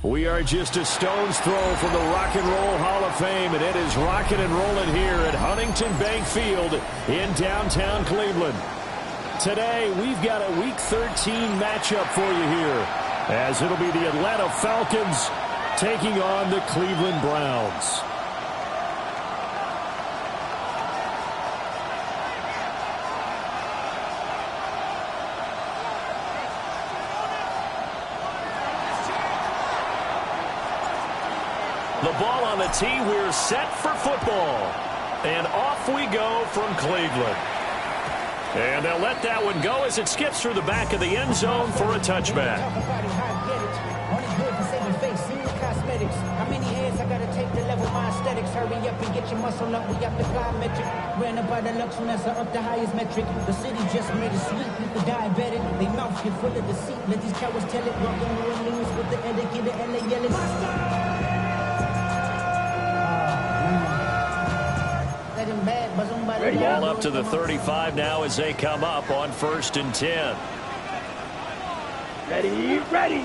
We are just a stone's throw from the Rock and Roll Hall of Fame, and it is rocking and rolling here at Huntington Bank Field in downtown Cleveland. Today, we've got a Week 13 matchup for you here, as it'll be the Atlanta Falcons taking on the Cleveland Browns. The ball on the tee, we're set for football. And off we go from Cleveland. And they'll let that one go as it skips through the back of the end zone for a touchback. How many heads I gotta take to level my aesthetics? Hurry up and get your muscle up. We got the fly metric. Ran up by the lux when that's up the highest metric. The city just made it sweet. People diabetic. They mouth get full of deceit. Let these cowards tell it. Walk on the news with the etiquette. The LA yelling. Ball up to the 35 now as they come up on 1st and 10. Ready.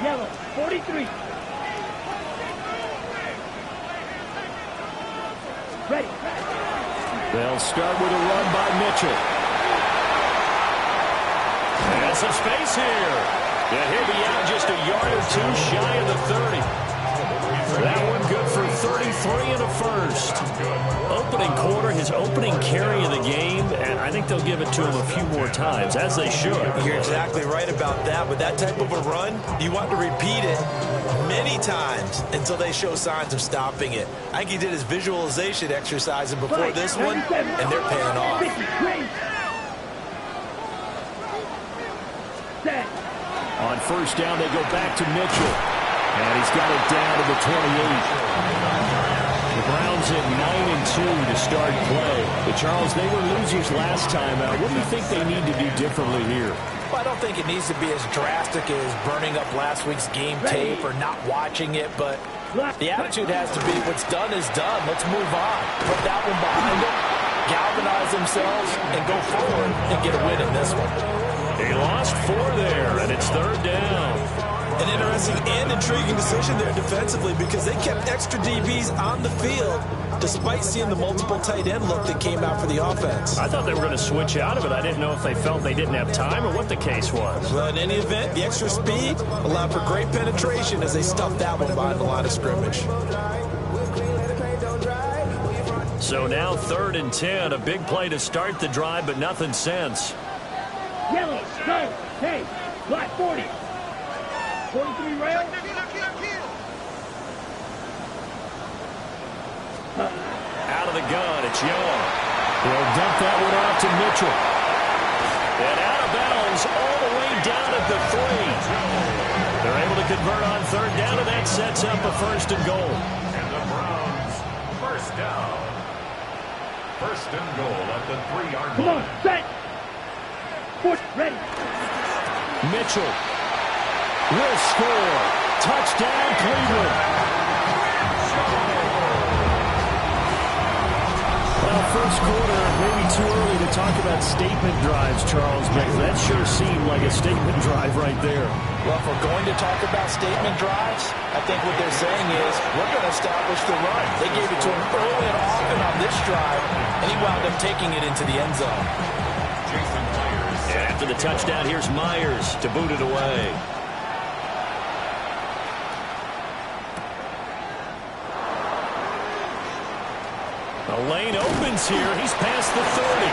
Yellow, 43. Ready. They'll start with a run by Mitchell. And some space here. And he'll be out just a yard or two shy of the 30. That one good for 33 and a first. Opening quarter, his opening carry of the game, and I think they'll give it to him a few more times, as they should. You're exactly right about that. With that type of a run, you want to repeat it many times until they show signs of stopping it. I think he did his visualization exercising before this one, and they're paying off. On 1st down, they go back to Mitchell. And he's got it down to the 28. The Browns at 9-2 to start play. But Charles, they were losers last time out. What do you think they need to do differently here? Well, I don't think it needs to be as drastic as burning up last week's game tape or not watching it, but the attitude has to be what's done is done. Let's move on. Put that one behind them, galvanize themselves, and go forward and get a win in this one. He lost 4 there, and it's 3rd down. An interesting and intriguing decision there defensively because they kept extra DBs on the field despite seeing the multiple tight end look that came out for the offense. I thought they were going to switch out of it. I didn't know if they felt they didn't have time or what the case was. Well, in any event, the extra speed allowed for great penetration as they stuffed that one behind the line of scrimmage. So now 3rd and 10, a big play to start the drive, but nothing since. Yellow, go, hey, black 40. 43 rail. Out of the gun, it's Young. They'll dump that one off to Mitchell. And out of bounds all the way down at the 3. They're able to convert on 3rd down, and that sets up a 1st and goal. And the Browns, 1st down. 1st and goal at the 3-yard line. Come on, set. Foot ready. Mitchell will score. Touchdown, Cleveland. Well, 1st quarter, maybe too early to talk about statement drives, Charles, but that sure seemed like a statement drive right there. Well, if we're going to talk about statement drives, I think what they're saying is we're going to establish the run. They gave it to him early and often on this drive, and he wound up taking it into the end zone. And after the touchdown, here's Myers to boot it away. The lane opens here. He's past the 30.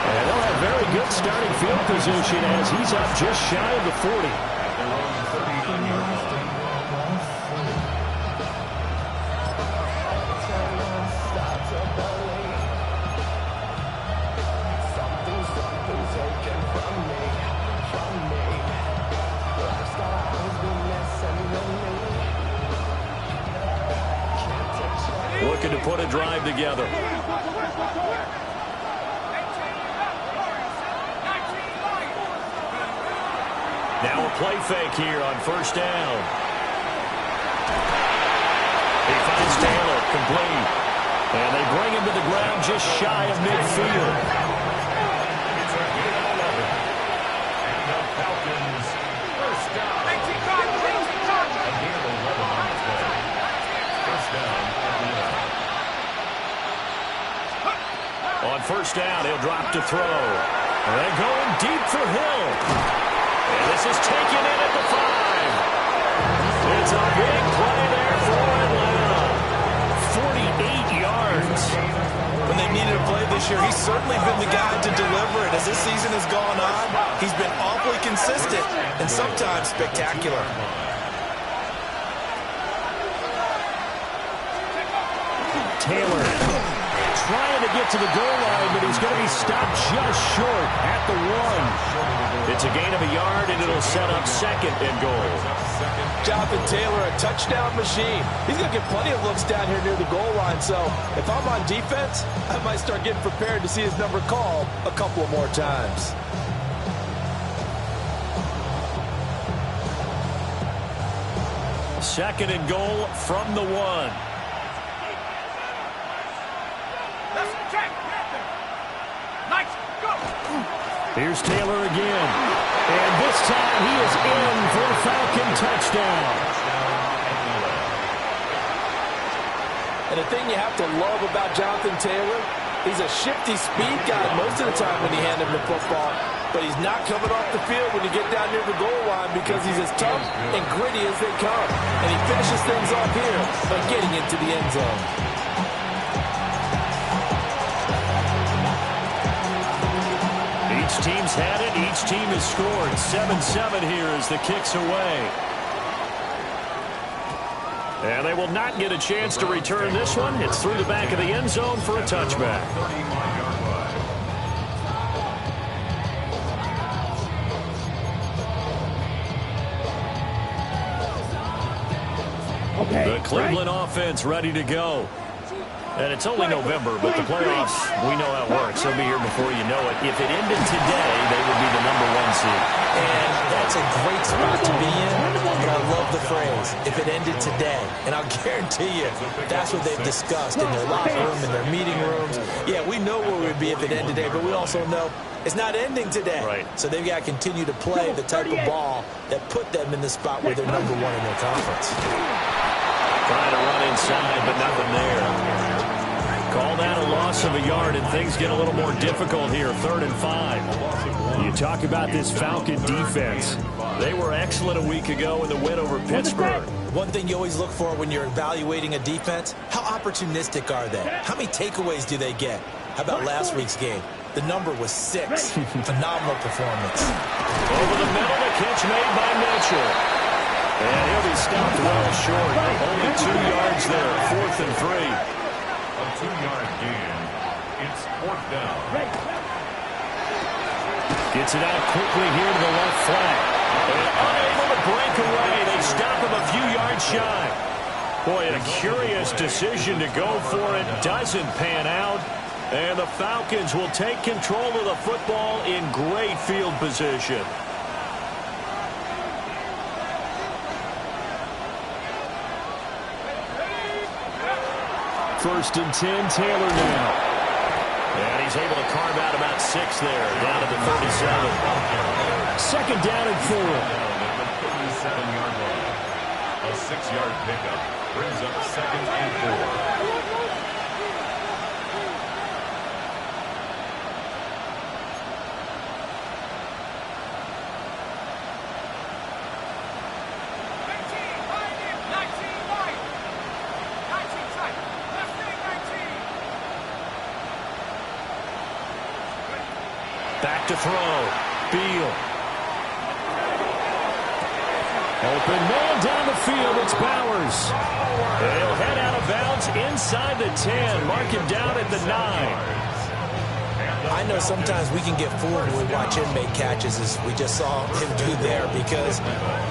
And they'll have very good starting field position as he's up just shy of the 40. Looking to put a drive together. Now a play fake here on 1st down. He finds Taylor, complete. And they bring him to the ground just shy of midfield. It's a gain of 11. And the Falcons, 1st down. On first down, he'll drop to throw. And going deep for Hill. And this is taken in at the 5. It's a big play there for Atlanta. 48 yards. When they needed a play this year, he's certainly been the guy to deliver it. As this season has gone on, he's been awfully consistent and sometimes spectacular. Taylor trying to get to the goal line, but he's going to be stopped just short at the 1. It's a gain of a yard, and it'll set up second and goal. Jonathan Taylor, a touchdown machine. He's going to get plenty of looks down here near the goal line, so if I'm on defense, I might start getting prepared to see his number called a couple of more times. Second and goal from the 1. Here's Taylor again. And this time he is in for a Falcon touchdown. And the thing you have to love about Jonathan Taylor, he's a shifty speed guy most of the time when you hand him the football. But he's not coming off the field when you get down near the goal line because he's as tough and gritty as they come. And he finishes things off here by getting into the end zone. Each team's had it. Each team has scored. 7-7 here as the kick's away. And they will not get a chance to return this one. It's through the back of the end zone for a touchback. The Cleveland offense ready to go. And it's only November, but the playoffs, we know how it works. They'll be here before you know it. If it ended today, they would be the #1 seed. And that's a great spot to be in, but I love the phrase, if it ended today. And I'll guarantee you, that's what they've discussed in their locker room, in their meeting rooms. Yeah, we know where we'd be if it ended today, but we also know it's not ending today. Right. So they've got to continue to play the type of ball that put them in the spot where they're #1 in their conference. Trying to run inside, but nothing there. Call that a loss of a yard, and things get a little more difficult here. 3rd and 5. You talk about this Falcon defense. They were excellent a week ago in the win over Pittsburgh. One thing you always look for when you're evaluating a defense, how opportunistic are they? How many takeaways do they get? How about last week's game? The number was 6. Phenomenal performance. Over the middle, the catch made by Mitchell. And he'll be stopped well short. Only 2 yards there. 4th and 3. A 2-yard gain. It's 4th down. Gets it out quickly here to the left flank. And unable to break away. They stop him a few yards shy. Boy, a curious decision to go for it. Doesn't pan out. And the Falcons will take control of the football in great field position. First and 10, Taylor now. And he's able to carve out about 6 there, down to the 37. Second down and 4. 37-yard line. A 6-yard pickup brings up 2nd and 4. Back to throw. Beal. Open man down the field. It's Bowers. He'll head out of bounds inside the 10. Mark him down at the 9. I know sometimes we can get fooled when we watch him make catches, as we just saw him do there, because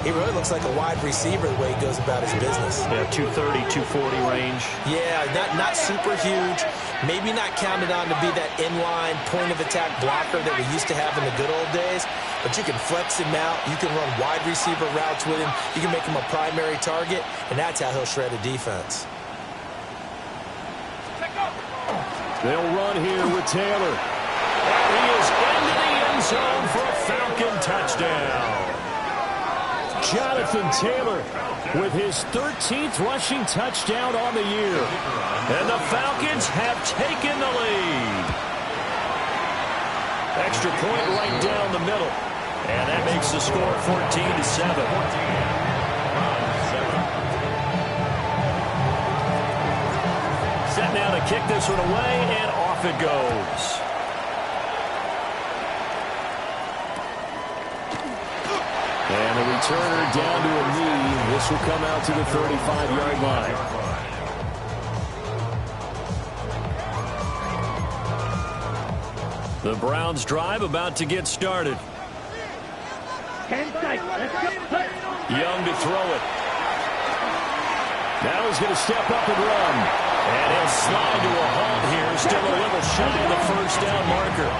he really looks like a wide receiver the way he goes about his business. Yeah, 230, 240 range. Yeah, not super huge. Maybe not counted on to be that inline point-of-attack blocker that we used to have in the good old days, but you can flex him out. You can run wide receiver routes with him. You can make him a primary target, and that's how he'll shred a defense. They'll run here with Taylor. And he is into the end zone for a Falcon touchdown. Jonathan Taylor with his 13th rushing touchdown on the year. And the Falcons have taken the lead. Extra point right down the middle. And that makes the score 14-7. Set now to kick this one away, and off it goes. And the returner down to a knee. This will come out to the 35-yard line. The Browns drive about to get started. 10 seconds. Let's go. Young to throw it. Now he's going to step up and run. And he'll slide to a halt here. Still a little shy of the first down marker.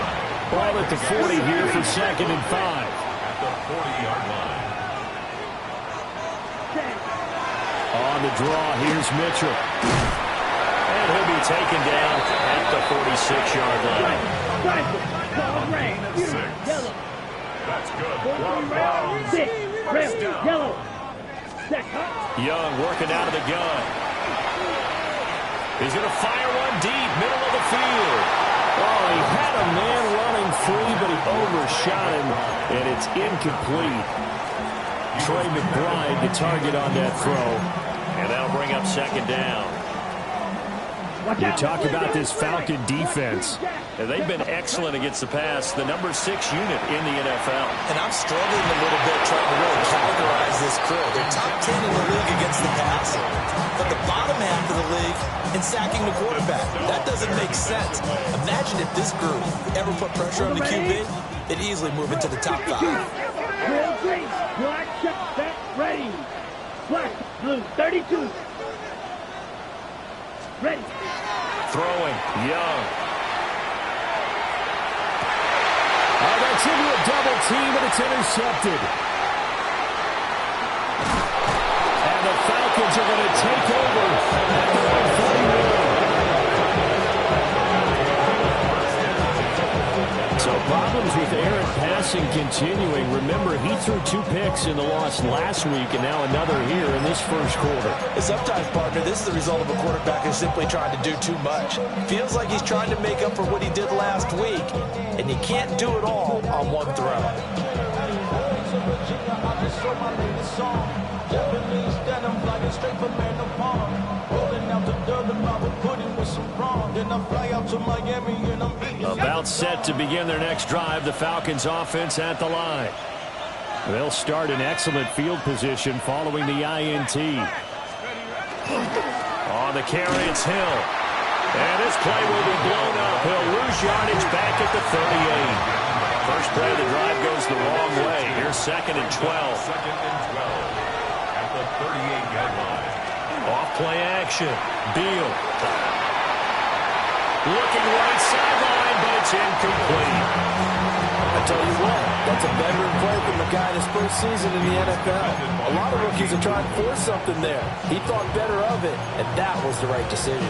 Ball at the 40 here for 2nd and 5. At the 40-yard line. On the draw, here's Mitchell. And he'll be taken down at the 46-yard line. Yellow. That's good. 6. Red. Yellow. Young working out of the gun. He's going to fire one deep, middle of the field. Oh, he had a man running free, but he overshot him, and it's incomplete. Trey McBride, the target on that throw, and that'll bring up 2nd down. You talk about this Falcon defense. They've been excellent against the pass, the number 6 unit in the NFL. And I'm struggling a little bit trying to really categorize this crew. They're top 10 in the league against the pass, but the bottom half of the league in sacking the quarterback. That doesn't make sense. Imagine if this group ever put pressure on the QB, they'd easily move into the top 5. Black shot, set, ready. Black, blue, 32. Ready. Throwing, Young. Oh, that's into a double team, and it's intercepted. And the Falcons are going to take over at the 41. So problems with Aaron passing continuing. Remember, he threw 2 picks in the loss last week, and now another here in this first quarter. Sometimes, partner, this is the result of a quarterback who's simply trying to do too much. Feels like he's trying to make up for what he did last week, and you can't do it all on one throw. About set to begin their next drive, the Falcons offense at the line. They'll start in excellent field position following the INT. On the carry, it's Hill. And this play will be blown up. He'll lose yardage back at the 38. First play of the drive goes the wrong way. Here's 2nd and 12. 2nd and 12 at the 38-yard line. Off play action. Beal. Looking right sideline, but it's incomplete. I tell you what, that's a veteran play from the guy in his first season in the NFL. A lot of rookies are trying to force something there. He thought better of it, and that was the right decision.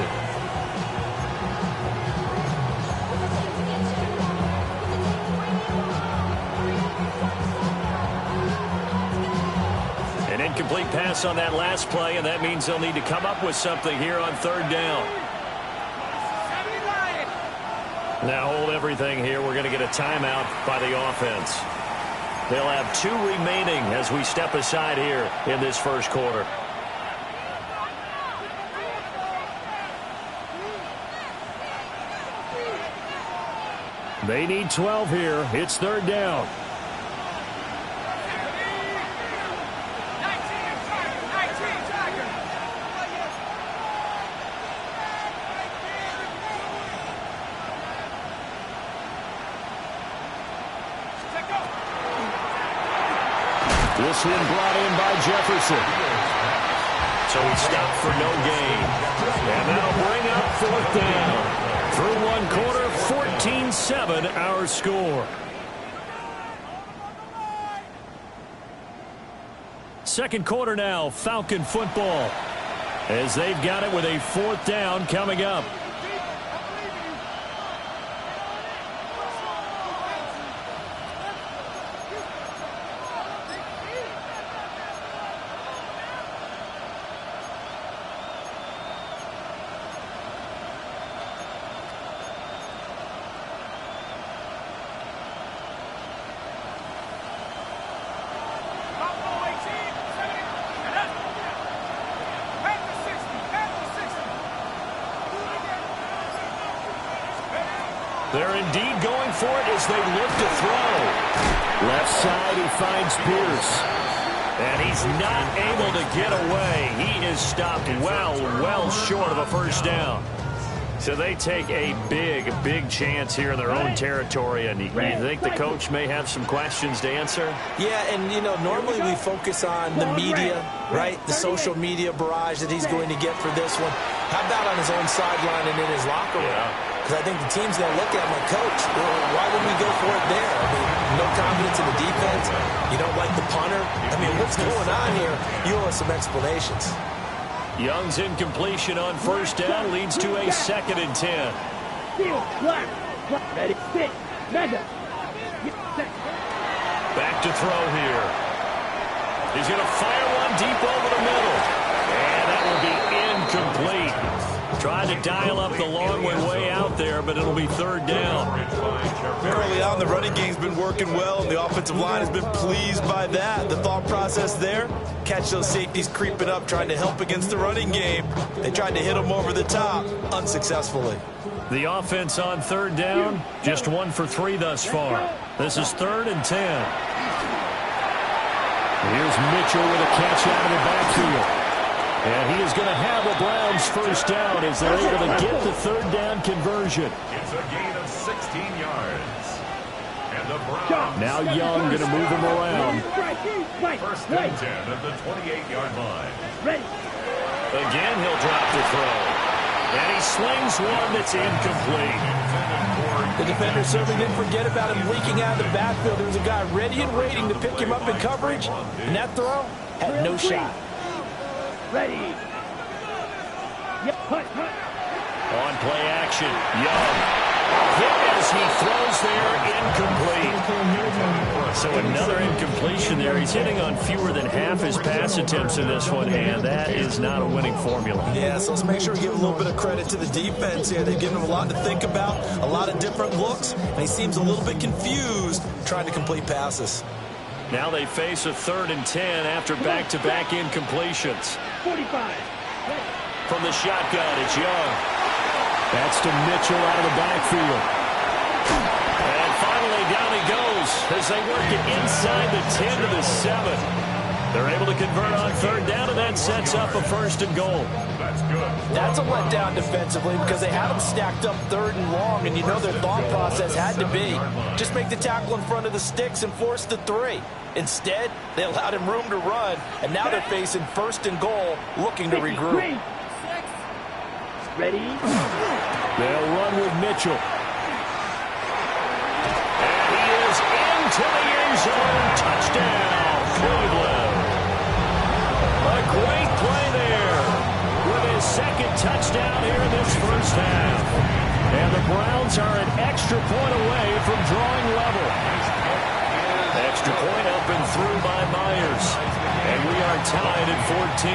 An incomplete pass on that last play, and that means they'll need to come up with something here on 3rd down. Now hold everything here. We're going to get a timeout by the offense. They'll have 2 remaining as we step aside here in this first quarter. They need 12 here. It's 3rd down. This one brought in by Jefferson. So he stopped for no gain. And that'll bring up 4th down. Through one quarter, 14-7 our score. Second quarter now, Falcon football. As they've got it with a 4th down coming up. They're indeed going for it as they look to throw. Left side, he finds Pierce. And he's not able to get away. He is stopped well short of a first down. So they take a big chance here in their own territory. And you think the coach may have some questions to answer? Yeah, and, you know, normally we focus on the media, right? The social media barrage that he's going to get for this one. How about on his own sideline and in his locker room? Because I think the team's going to look at him like, Coach, why wouldn't we go for it there? I mean, no confidence in the defense. You don't like the punter. I mean, what's going on here? You owe us some explanations. Young's incompletion on first down leads to a 2nd and 10. Back to throw here. He's going to fire one deep over the middle. And that will be incomplete. Trying to dial up the long way out there, but it'll be 3rd down. Early on, the running game's been working well, and the offensive line has been pleased by that. The thought process there, catch those safeties creeping up, trying to help against the running game. They tried to hit them over the top, unsuccessfully. The offense on 3rd down, just 1 for 3 thus far. This is 3rd and 10. Here's Mitchell with a catch out of the backfield. And he is going to have a Browns first down as they're able to get the 3rd down conversion. It's a gain of 16 yards. And the Browns. Now Young going to move him around. 1st and 10 at the 28-yard line. Again, he'll drop the throw. And he slings one that's incomplete. The defender certainly didn't forget about him leaking out of the backfield. There was a guy ready and waiting to pick him up in coverage. And that throw had no shot. Ready. On play action, Young. Hit as he throws there, incomplete. So another incompletion there. He's hitting on fewer than half his pass attempts in this one, and that is not a winning formula. Yeah, so let's make sure we give a little bit of credit to the defense here. They've given him a lot to think about, a lot of different looks, and he seems a little bit confused trying to complete passes. Now they face a 3rd and 10 after back-to-back incompletions. 45. From the shotgun, it's Young. That's to Mitchell out of the backfield. And finally, down he goes as they work it inside the 10 to the 7. They're able to convert on 3rd down, and that sets up a 1st and goal. That's good. That's a letdown defensively because they had them stacked up 3rd and long, and you know their thought process had to be just make the tackle in front of the sticks and force the 3. Instead, they allowed him room to run, and now they're facing 1st and goal, looking to regroup. Ready? They'll run with Mitchell. And he is into the end zone. Touchdown, Cleveland. A great play there with his 2nd touchdown here in this first half. And the Browns are an extra point away from drawing level. Extra point up and through by Myers. And we are tied at 14.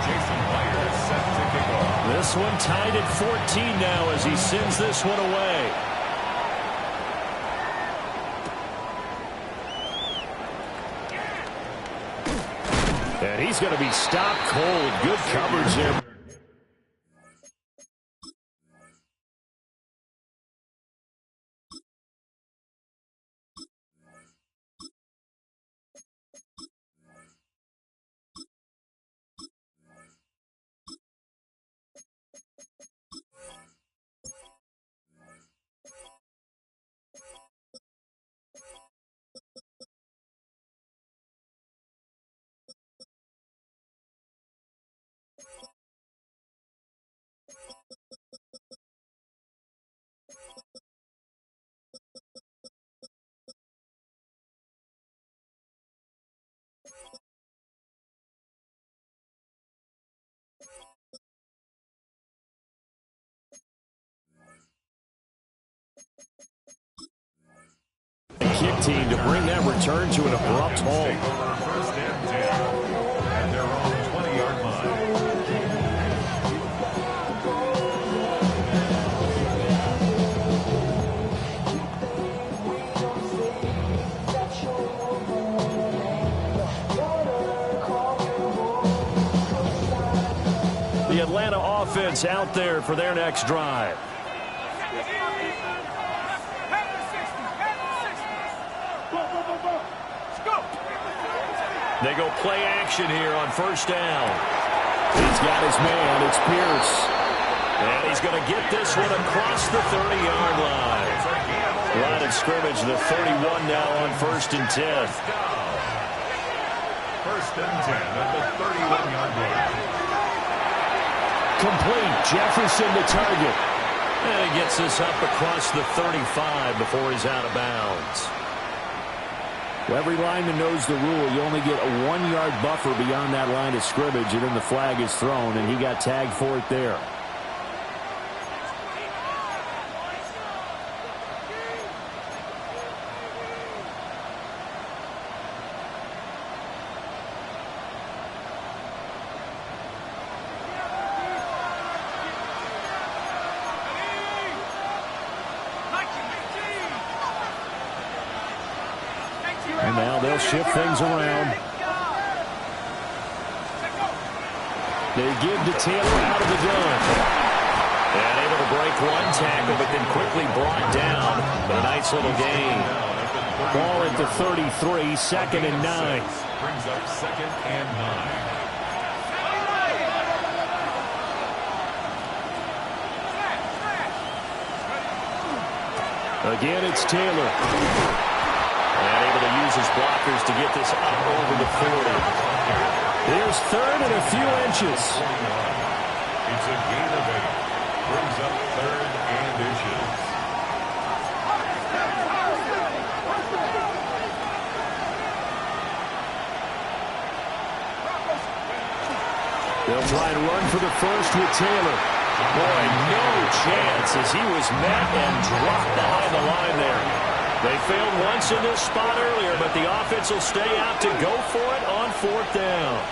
Jason Myers set to kick off. This one tied at 14 now as he sends this one away. And he's going to be stopped cold. Good coverage there. Kick team to bring that return to an abrupt halt. 1st and 10 at their own 20-yard line. The Atlanta offense out there for their next drive. They go play action here on first down. He's got his man. It's Pierce. And he's going to get this one across the 30-yard line. Line of scrimmage, the 31 now on 1st and 10. 1st and 10 at the 31-yard line. Complete. Jefferson the target. And he gets this up across the 35 before he's out of bounds. Well, every lineman knows the rule. You only get a 1-yard buffer beyond that line of scrimmage, and then the flag is thrown, and he got tagged for it there. And now they'll shift things around. They give to Taylor out of the gun. And able to break one tackle, but then quickly brought down. But a nice little gain. Ball at the 33, 2nd and 9. Brings up 2nd and 9. Again, it's Taylor. And able to use his blockers to get this up over the 40. Here's 3rd and a few inches. It's a gain of 8. Brings up 3rd and inches. They'll try and run for the first with Taylor. Boy, no chance as he was met and dropped behind the line there. They failed once in this spot earlier, but the offense will stay out to go for it on 4th down.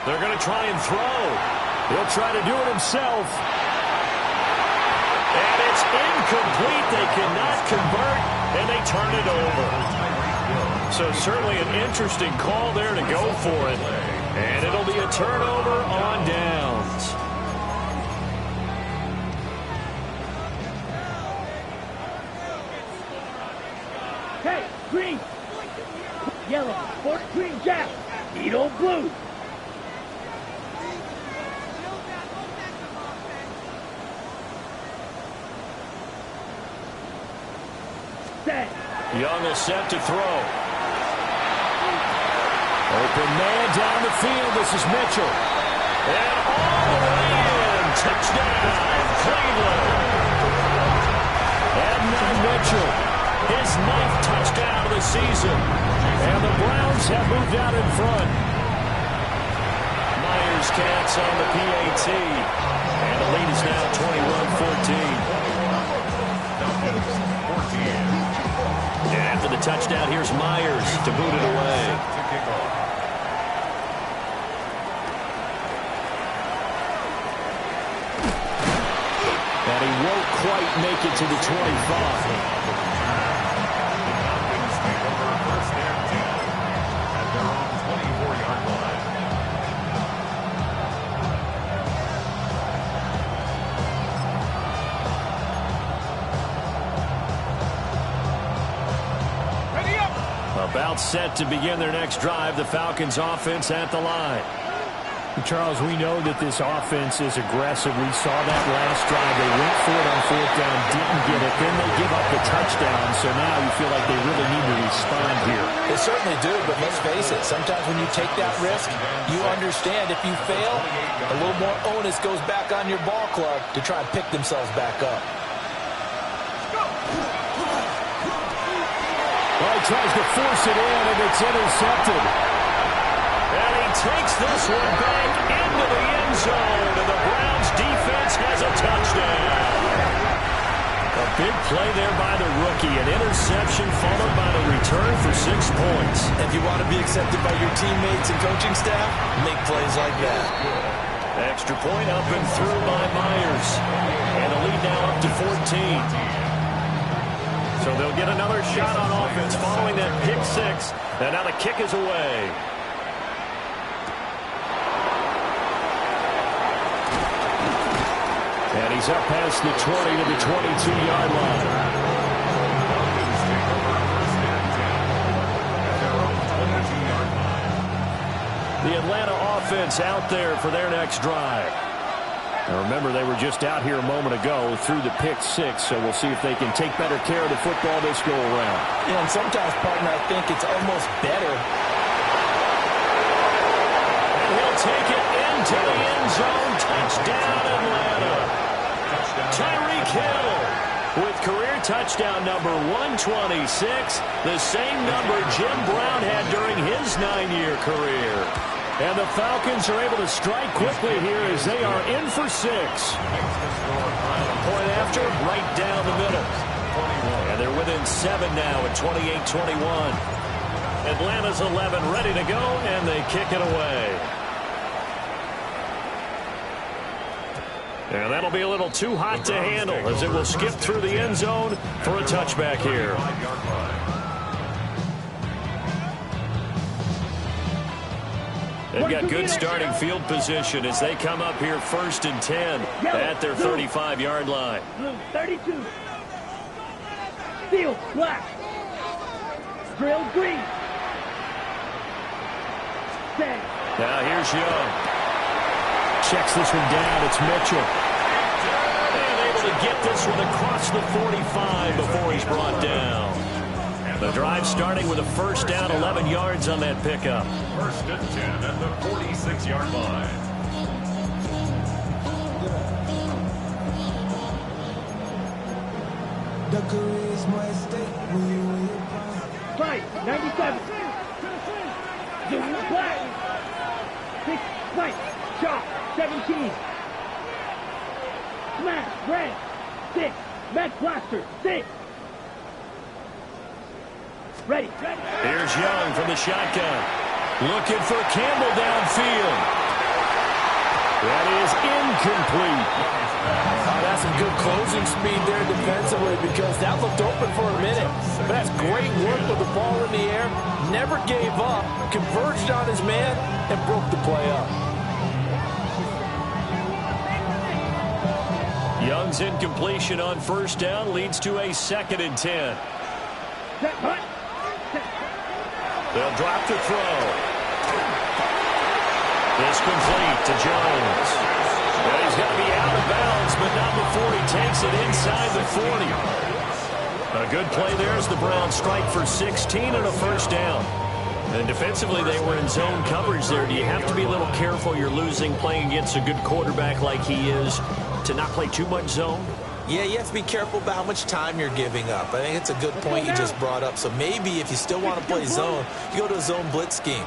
They're going to try and throw. He'll try to do it himself. And it's incomplete. They cannot convert, and they turn it over. So certainly an interesting call there to go for it. And it'll be a turnover on downs. Hey, green. Yellow. Force green gap. Needle blue. Set. Young is set to throw. Open man down the field. This is Mitchell. And all the way in. Touchdown, Cleveland. Edmund Mitchell. His 9th touchdown of the season. And the Browns have moved out in front. Myers Cats on the PAT. And the lead is now 21-14. And after the touchdown, here's Myers to boot it away. And he won't quite make it to the 25. About set to begin their next drive. The Falcons offense at the line. Charles, we know that this offense is aggressive. We saw that last drive. They went for it on 4th down, didn't get it. Then they give up the touchdown. So now you feel like they really need to respond here. They certainly do, but let's face it. Sometimes when you take that risk, you understand if you fail, a little more onus goes back on your ball club to try and pick themselves back up. Well, he tries to force it in, and it's intercepted. And he takes this one back into the end zone, and the Browns defense has a touchdown. A big play there by the rookie. An interception followed by the return for 6 points. If you want to be accepted by your teammates and coaching staff, make plays like that. Extra point up and through by Myers. And the lead now up to 14. So they'll get another shot on offense following that 6, and now the kick is away. And he's up past the 20 to the 22-yard line. The Atlanta offense out there for their next drive. Now remember, they were just out here a moment ago through the pick 6, so we'll see if they can take better care of the football this go around. Yeah, and sometimes, partner, I think it's almost better. And he'll take it into the end zone. Touchdown, Atlanta. Tyreek Hill with career touchdown number 126, the same number Jim Brown had during his 9-year career. And the Falcons are able to strike quickly here as they are in for 6. Point after, right down the middle. And they're within 7 now at 28-21. Atlanta's 11 ready to go, and they kick it away. And that'll be a little too hot to handle as it will skip through the end zone for a touchback here. They've got good starting field position as they come up here 1st and 10 at their 35-yard line. Blue, 32. Field, black. Drill, green. Set. Now here's Young. Checks this one down. It's Mitchell. And able to get this one across the 45 before he's brought down. The drive starting with a first down, 11 yards on that pickup. 1st and 10 at the 46-yard line. Fight, 97. Zoom, black. 6, fight, shot, 17. Smash, red, 6. Med blaster, 6. Ready. Here's Young from the shotgun. Looking for Campbell downfield. That is incomplete. That's some good closing speed there defensively because that looked open for a minute. But that's great work with the ball in the air. Never gave up, converged on his man, and broke the play up. Young's incompletion on first down leads to a 2nd and 10. They'll drop the throw. It's complete to Jones. Well, he's going to be out of bounds, but not before he takes it inside the 40. A good play there as the Browns strike for 16 and a first down. And defensively, they were in zone coverage there. Do you have to be a little careful you're losing playing against a good quarterback like he is to not play too much zone? Yeah, you have to be careful about how much time you're giving up. I think it's a good point you just brought up. So maybe if you still want to play zone, you go to a zone blitz scheme.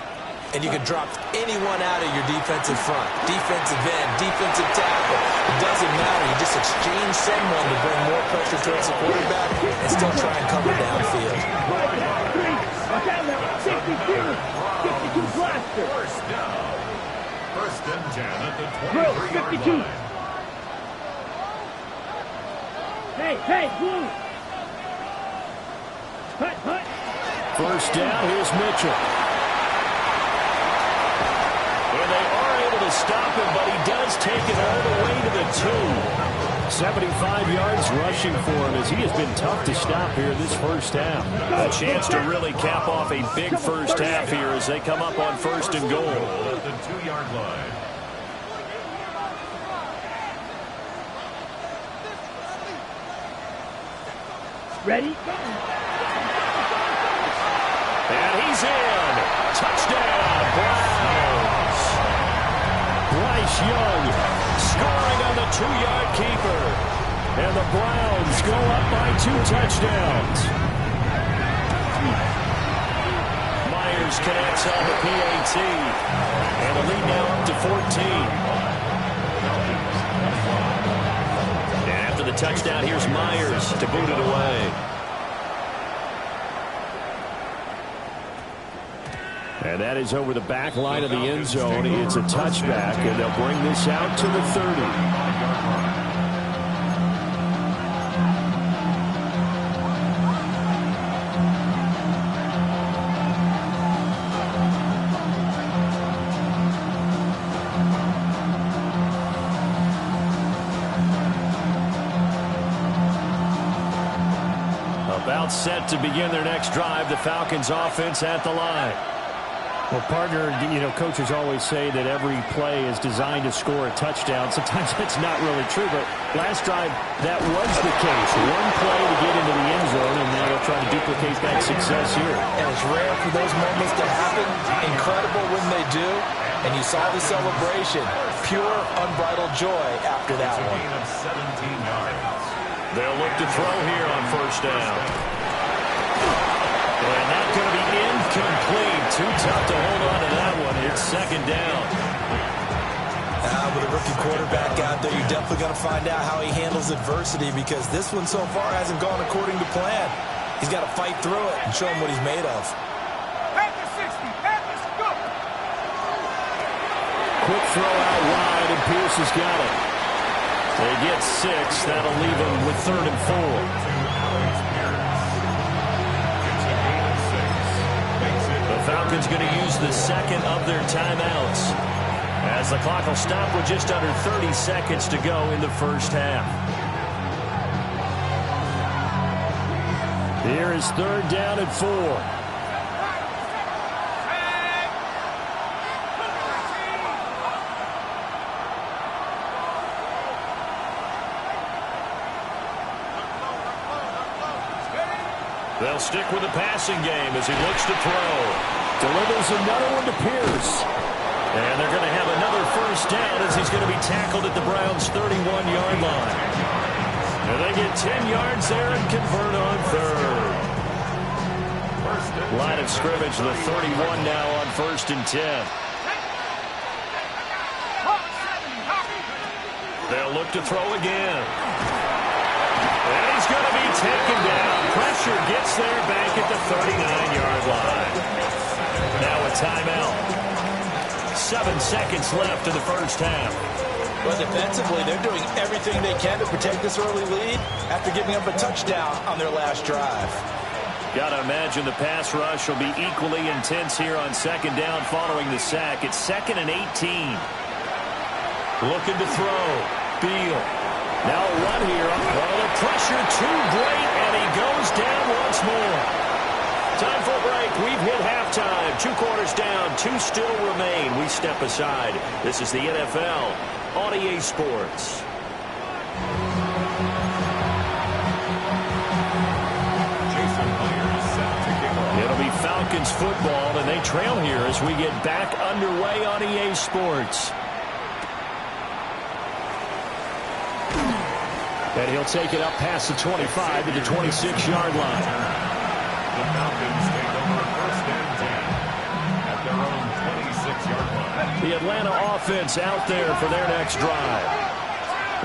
And you can drop anyone out of your defensive front. Defensive end, defensive tackle. It doesn't matter. You just exchange someone to bring more pressure towards the quarterback and still try and cover downfield. 62 blaster. First down. 1st and 10 at the 23-yard 52. line. Hey, blue. Hut. First down, here's Mitchell. And they are able to stop him, but he does take it all the way to the 2. 75 yards rushing for him as he has been tough to stop here this first half. A chance to really cap off a big first half here as they come up on 1st and goal. At the 2-yard line. Ready? And he's in. Touchdown, Browns. Bryce Young scoring on the 2-yard keeper. And the Browns go up by 2 touchdowns. Myers connects on the PAT. And the lead now up to 14. And after the touchdown, here's Myers to boot it away. And that is over the back line of the end zone. It's a touchback, and they'll bring this out to the 30. timeout set to begin their next drive. The Falcons offense at the line. Well, partner, coaches always say that every play is designed to score a touchdown. Sometimes that's not really true, but last drive, that was the case. One play to get into the end zone, and now they'll try to duplicate that success here. And it's rare for those moments to happen. Incredible when they do. And you saw the celebration. Pure, unbridled joy after that one. They'll look to throw here on first down. And that's going to be incomplete. Too tough to hold on to that one. It's second down. With a rookie quarterback out there, you're definitely going to find out how he handles adversity, because this one so far hasn't gone according to plan. He's got to fight through it and show him what he's made of. Quick throw out wide, and Pierce has got it. They get 6. That'll leave them with 3rd and 4. Falcons going to use the second of their timeouts, as the clock will stop with just under 30 seconds to go in the first half. Here is 3rd down and 4. They'll stick with the passing game as he looks to throw. Delivers another one to Pierce. And they're going to have another first down as he's going to be tackled at the Browns' 31-yard line. And they get 10 yards there and convert on 3rd. Line of scrimmage, the 31 now on 1st and 10. They'll look to throw again. And he's going to be taken down. Pressure gets there back at the 39-yard line. Now a timeout. 7 seconds left in the first half. Well, defensively, they're doing everything they can to protect this early lead after giving up a touchdown on their last drive. Got to imagine the pass rush will be equally intense here on 2nd down following the sack. It's 2nd and 18. Looking to throw. Beal. Now a run here. Well, the pressure too great, and he goes down once more. Time for a break. We've hit halftime. 2 quarters down. 2 still remain. We step aside. This is the NFL on EA Sports. It'll be Falcons football, and they trail here as we get back underway on EA Sports. And he'll take it up past the 25 to the 26-yard line. The Falcons take over 1st and 10 at their own 26-yard line. The Atlanta offense out there for their next drive.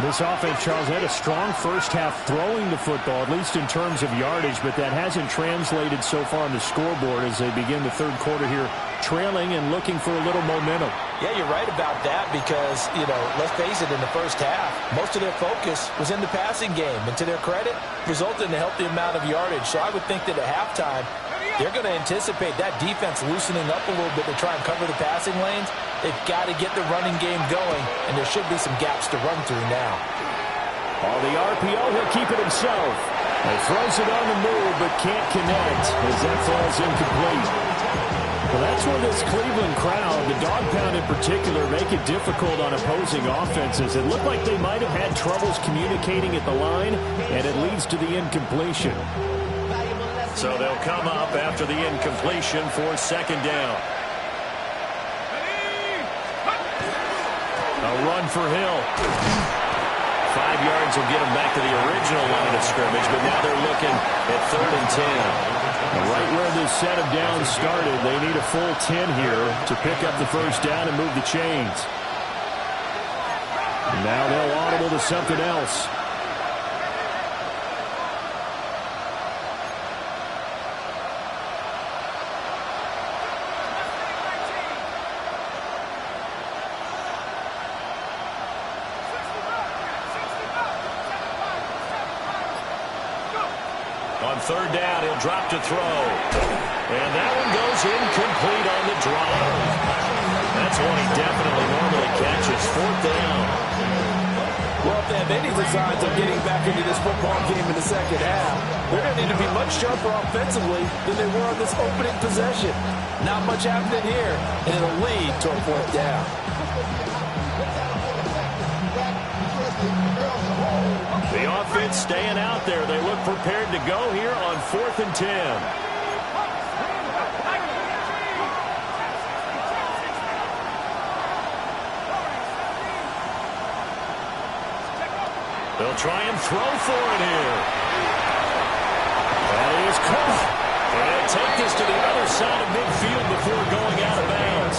This offense, Charles, had a strong first half throwing the football, at least in terms of yardage, but that hasn't translated so far on the scoreboard as they begin the 3rd quarter here, trailing and looking for a little momentum. Yeah, you're right about that because, let's face it, in the first half, most of their focus was in the passing game. And to their credit, resulted in a healthy amount of yardage. So I would think that at halftime, they're going to anticipate that defense loosening up a little bit to try and cover the passing lanes. They've got to get the running game going, and there should be some gaps to run through now. On the RPO, he'll keep it himself. He throws it on the move, but can't connect as that falls incomplete. Well, that's where this Cleveland crowd, the dog pound in particular, make it difficult on opposing offenses. It looked like they might have had troubles communicating at the line, and it leads to the incompletion. So they'll come up after the incompletion for 2nd down. A run for Hill. 5 yards will get him back to the original line of scrimmage, but now they're looking at 3rd and 10. And right where this set of downs started, they need a full 10 here to pick up the first down and move the chains. Now they'll audible to something else. On 3rd down, he'll drop to throw. And that one goes incomplete on the drive. That's one he definitely normally catches. 4th down. Well, if they have any designs of getting back into this football game in the second half, they're going to need to be much sharper offensively than they were on this opening possession. Not much happening here, and it'll lead to a 4th down. The offense staying out there. They look prepared to go here on 4th and 10. They'll try and throw for it here. That is caught. And take this to the other side of midfield before going out of bounds.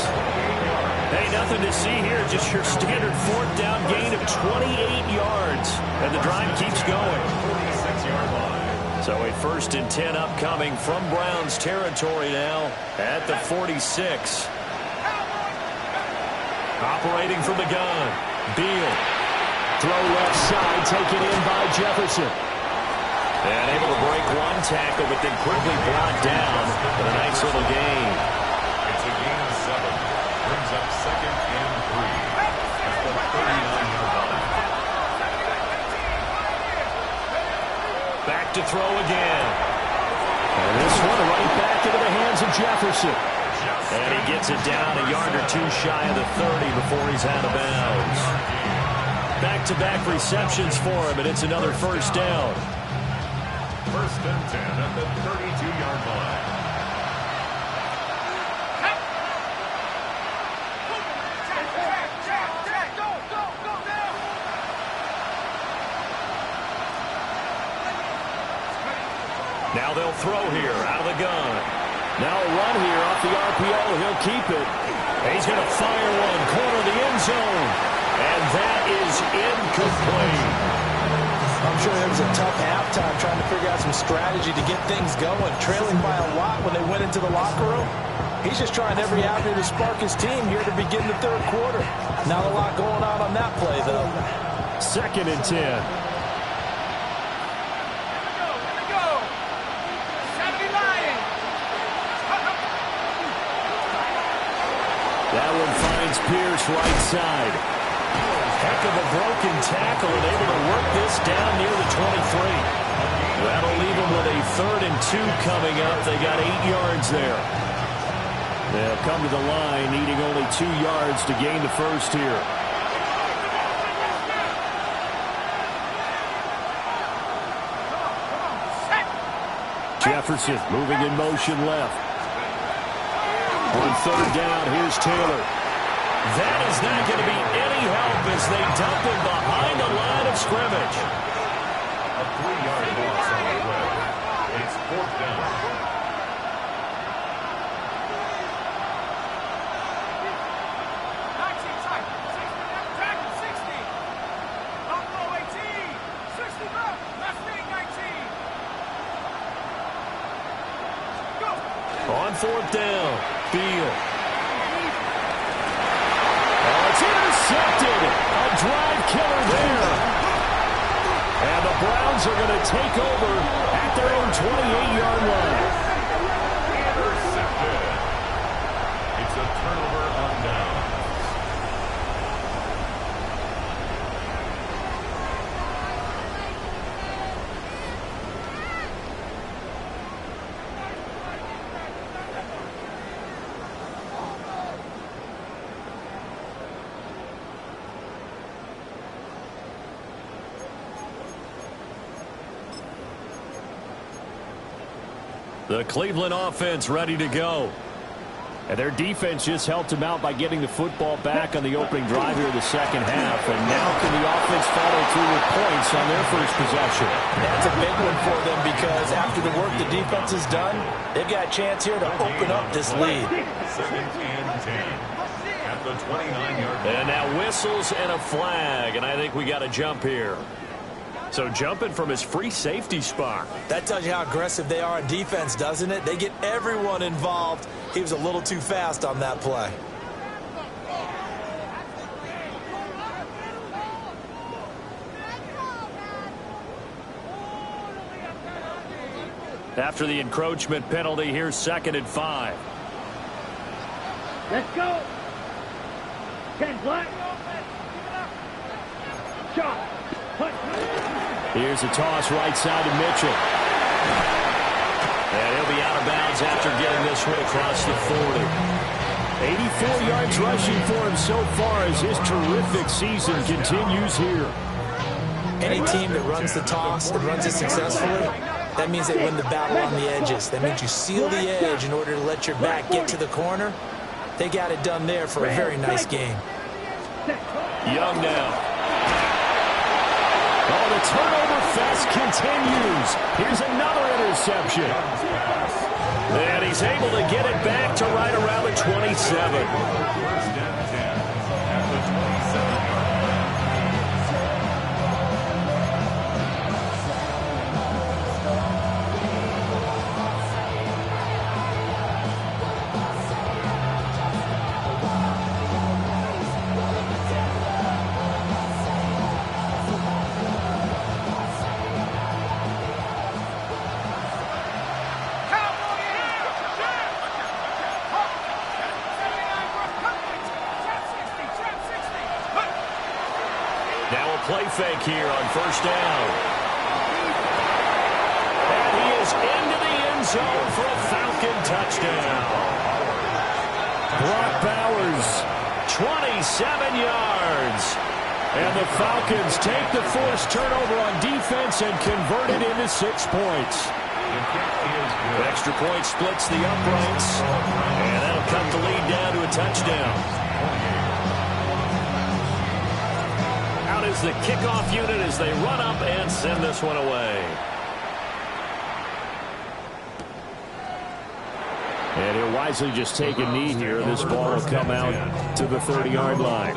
Hey, nothing to see here. Just your standard 4th down gain of 28 yards. And the drive keeps going. 46-yard line. So a 1st and 10 upcoming from Browns territory now at the 46. Operating from the gun. Beal. Throw left side, taken in by Jefferson. And able to break one tackle, but then quickly brought down. But a nice little gain. It's a gain of 7. Brings up 2nd and 3. At the 39-yard line. Back to throw again. And this one right back into the hands of Jefferson. And he gets it down a yard or 2 shy of the 30 before he's out of bounds. Back-to-back receptions for him, and it's another 1st down. 1st and 10 at the 32-yard line. Now they'll throw here out of the gun. Now a run here off the RPO. He'll keep it. He's going to fire one. Corner of the end zone. And that is incomplete. I'm sure there was a tough halftime trying to figure out some strategy to get things going. Trailing by a lot when they went into the locker room. He's just trying every avenue to spark his team here to begin the 3rd quarter. Not a lot going on that play, though. 2nd and 10. That one finds Pierce right side. Heck of a broken tackle and able to work this down near the 23. That'll leave them with a 3rd and 2 coming up. They got 8 yards there. They'll come to the line needing only 2 yards to gain the 1st here. Jefferson moving in motion left. On 3rd down, here's Taylor. That is not going to be any help as they dump him behind the line of scrimmage. A 3-yard loss on the way. It's 4th down. On 4th down, Beal. Oh, it's intercepted. A drive killer there. And the Browns are going to take over at their own 28-yard line. Intercepted. It's a turnover on down. The Cleveland offense ready to go. And their defense just helped them out by getting the football back on the opening drive here in the second half. And now can the offense follow through with points on their first possession? That's a big one for them because after the work the defense has done, they've got a chance here to open up this lead. 2nd and 10 at the 29-yard line. And now whistles and a flag. And I think we got a jump here. So jumping from his free safety spot. That tells you how aggressive they are on defense, doesn't it? They get everyone involved. He was a little too fast on that play. After the encroachment penalty, here's 2nd and 5. Let's go. 10 black. Shot. Here's a toss right side to Mitchell. And he'll be out of bounds after getting this one across the 40. 84 yards rushing for him so far as his terrific season continues here. Any team that runs the toss and runs it successfully, that means they win the battle on the edges. That means you seal the edge in order to let your back get to the corner. They got it done there for a very nice game. Young now. Oh, the turnover fest continues. Here's another interception. And he's able to get it back to right around the 27. First and 10 at the 27-yard line. Play fake here on first down. And he is into the end zone for a Falcon touchdown. Brock Bowers, 27 yards. And the Falcons take the forced turnover on defense and convert it into 6 points. Extra point splits the uprights. And that'll cut the lead down to a touchdown. Is the kickoff unit as they run up and send this one away. And he'll wisely just take a knee here. This ball will come out to the 30-yard line.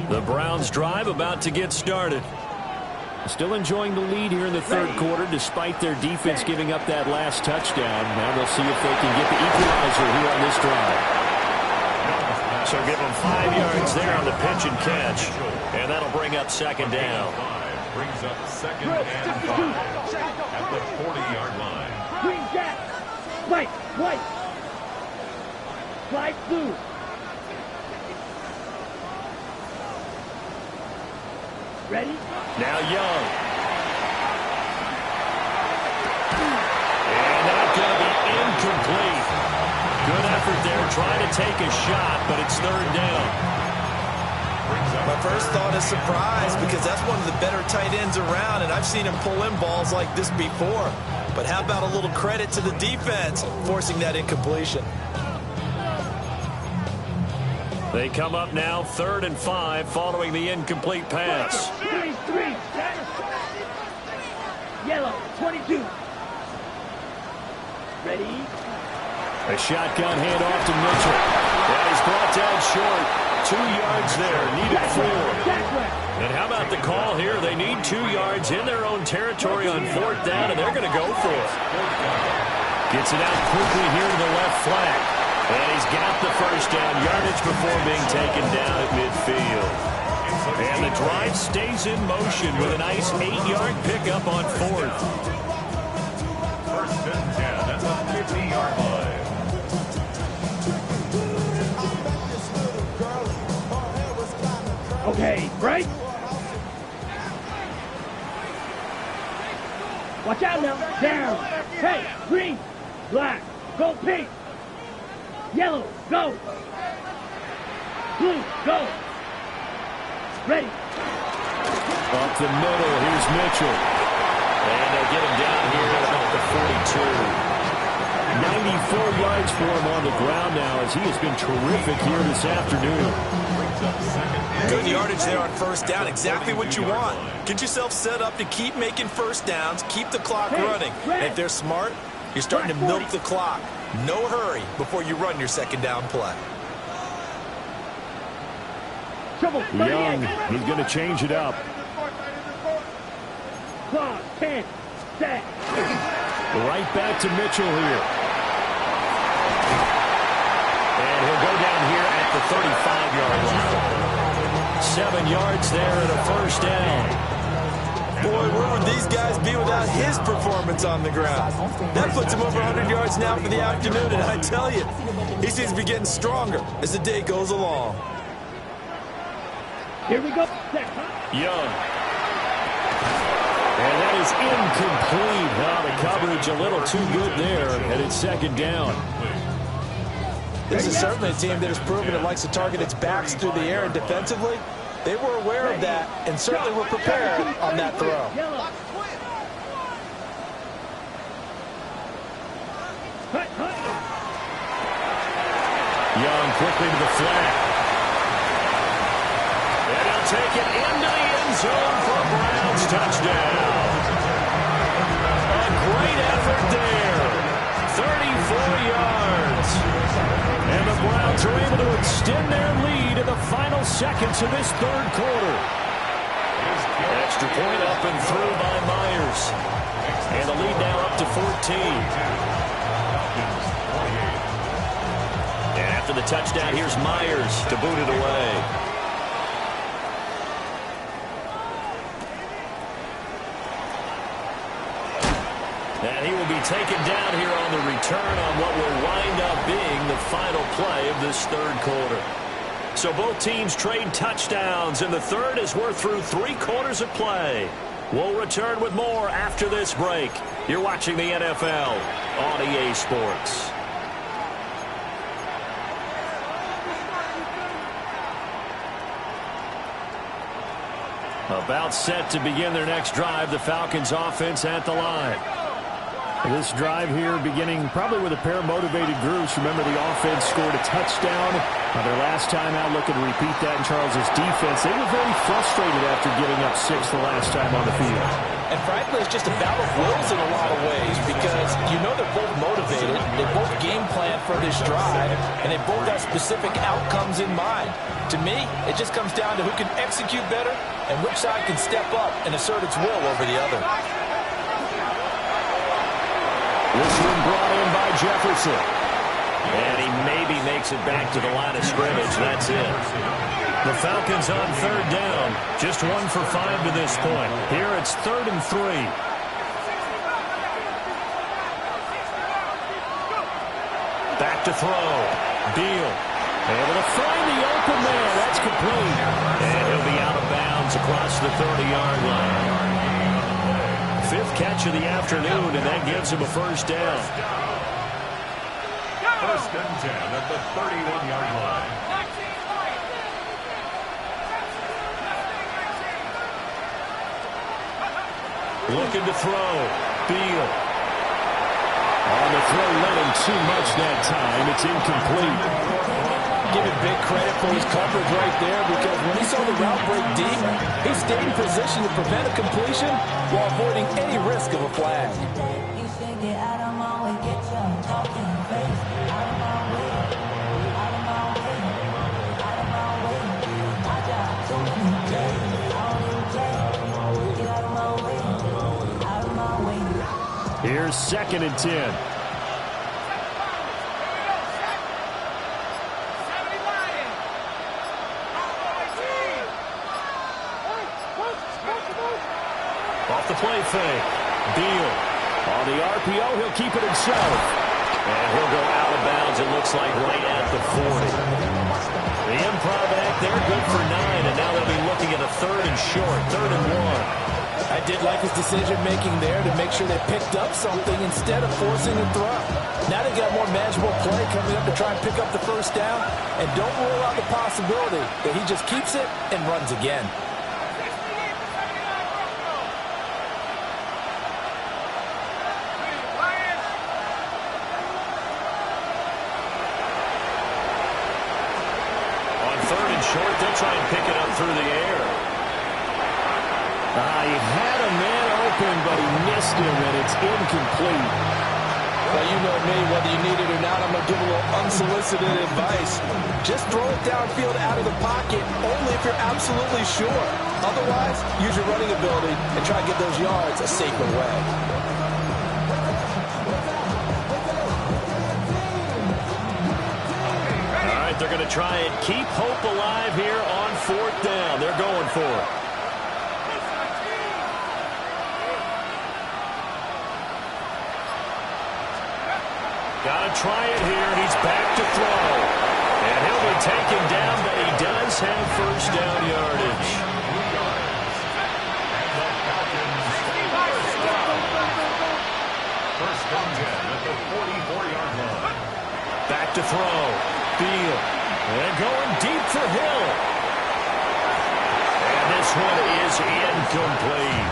The Browns drive about to get started. Still enjoying the lead here in the third quarter despite their defense giving up that last touchdown. Now they'll see if they can get the equalizer here on this drive. So give them 5 yards there on the pitch and catch. And that'll bring up second down. Brings up second and 5 at the 40-yard line. Green jack. White. Slide blue. Ready? Now Young. And that's going to be incomplete. Good effort there trying to take a shot, but it's third down. My first thought is surprise because that's one of the better tight ends around, and I've seen him pull in balls like this before. But how about a little credit to the defense forcing that incompletion? They come up now 3rd and 5 following the incomplete pass. 3. Yellow, 22. Ready? A shotgun handoff to Mitchell. And he's brought down short. 2 yards there, needed 4. And how about the call here? They need 2 yards in their own territory on 4th down, and they're going to go for it. Gets it out quickly here to the left flank. And he's got the first down yardage before being taken down at midfield. And the drive stays in motion with a nice 8-yard pickup on 4th. First and 10 at the 50-yard line. Okay, break. Watch out now. Down. Hey, green, black, go pink. Yellow, go. Blue, go. Ready. Up the middle, here's Mitchell. And they'll get him down here at about the 42. 94 yards for him on the ground now as he has been terrific here this afternoon. Good yardage there on first down. Exactly what you want. Get yourself set up to keep making first downs, keep the clock running. And if they're smart, you're starting to milk the clock. No hurry before you run your second down play. Young, he's going to change it up. Clock, 10, set. Right back to Mitchell here. And he'll go down here at at the 35-yard line. 7 yards there and a first down. Boy, where would these guys be without his performance on the ground? That puts him over 100 yards now for the afternoon, and I tell you, he seems to be getting stronger as the day goes along. Here we go. Young. And that is incomplete. Now the coverage a little too good there, and it's second down. This is certainly a team that has proven it likes to target its backs through the air, and defensively, they were aware of that and certainly were prepared on that throw. Young quickly to the flat. And he'll take it into the end zone for Brown's touchdown. A great effort there. 34 yards. And the Browns are able to extend their lead in the final seconds of this third quarter. Extra point up and through by Myers. And the lead now up to 14. And after the touchdown, here's Myers to boot it away. And he will be taken down here on the return on what will wind up being the final play of this third quarter. So both teams trade touchdowns in the third as we're through 3 quarters of play. We'll return with more after this break. You're watching the NFL on EA Sports. About set to begin their next drive, the Falcons offense at the line. This drive here beginning probably with a pair of motivated groups. Remember, the offense scored a touchdown their last time out. Looking to repeat that in Charles's defense. They were very frustrated after giving up 6 the last time on the field. And frankly, it's just a battle of wills in a lot of ways because you know they're both motivated. They both game plan for this drive, and they both have specific outcomes in mind. To me, it just comes down to who can execute better and which side can step up and assert its will over the other. This one brought in by Jefferson. And he maybe makes it back to the line of scrimmage. That's it. The Falcons on third down. Just 1 for 5 to this point. Here it's 3rd and 3. Back to throw. Beal. Able to find the open man. That's complete. And he'll be out of bounds across the 30-yard line. 5th catch of the afternoon, and that gives him a first down. 1st and 10 at the 31-yard line. Looking to throw. Beal. On the throw, let him too much that time. It's incomplete. Give him big credit for his coverage right there because when he saw the route break deep, he stayed in position to prevent a completion while avoiding any risk of a flag. Here's 2nd and 10. Off the play fake. Beal. On the RPO, he'll keep it himself. And he'll go out of bounds, it looks like, right at the 40. The improv act there, good for 9, and now they'll be looking at a 3rd and short, 3rd and 1. I did like his decision-making there to make sure they picked up something instead of forcing a throw. Now they got more manageable play coming up to try and pick up the first down, and don't rule out the possibility that he just keeps it and runs again. Short, they'll try and pick it up through the air. He had a man open, but he missed him, and it's incomplete. Well, you know me, whether you need it or not, I'm going to give a little unsolicited advice. Just throw it downfield out of the pocket, only if you're absolutely sure. Otherwise, use your running ability and try to get those yards a safer way. They're going to to try and keep hope alive here on 4th down. They're going for it. Got to try it here. He's back to throw. And he'll be taken down, but he does have first down yardage. First down 10 at the 44-yard line. Back to throw. Beal. And going deep for Hill. And this one is incomplete.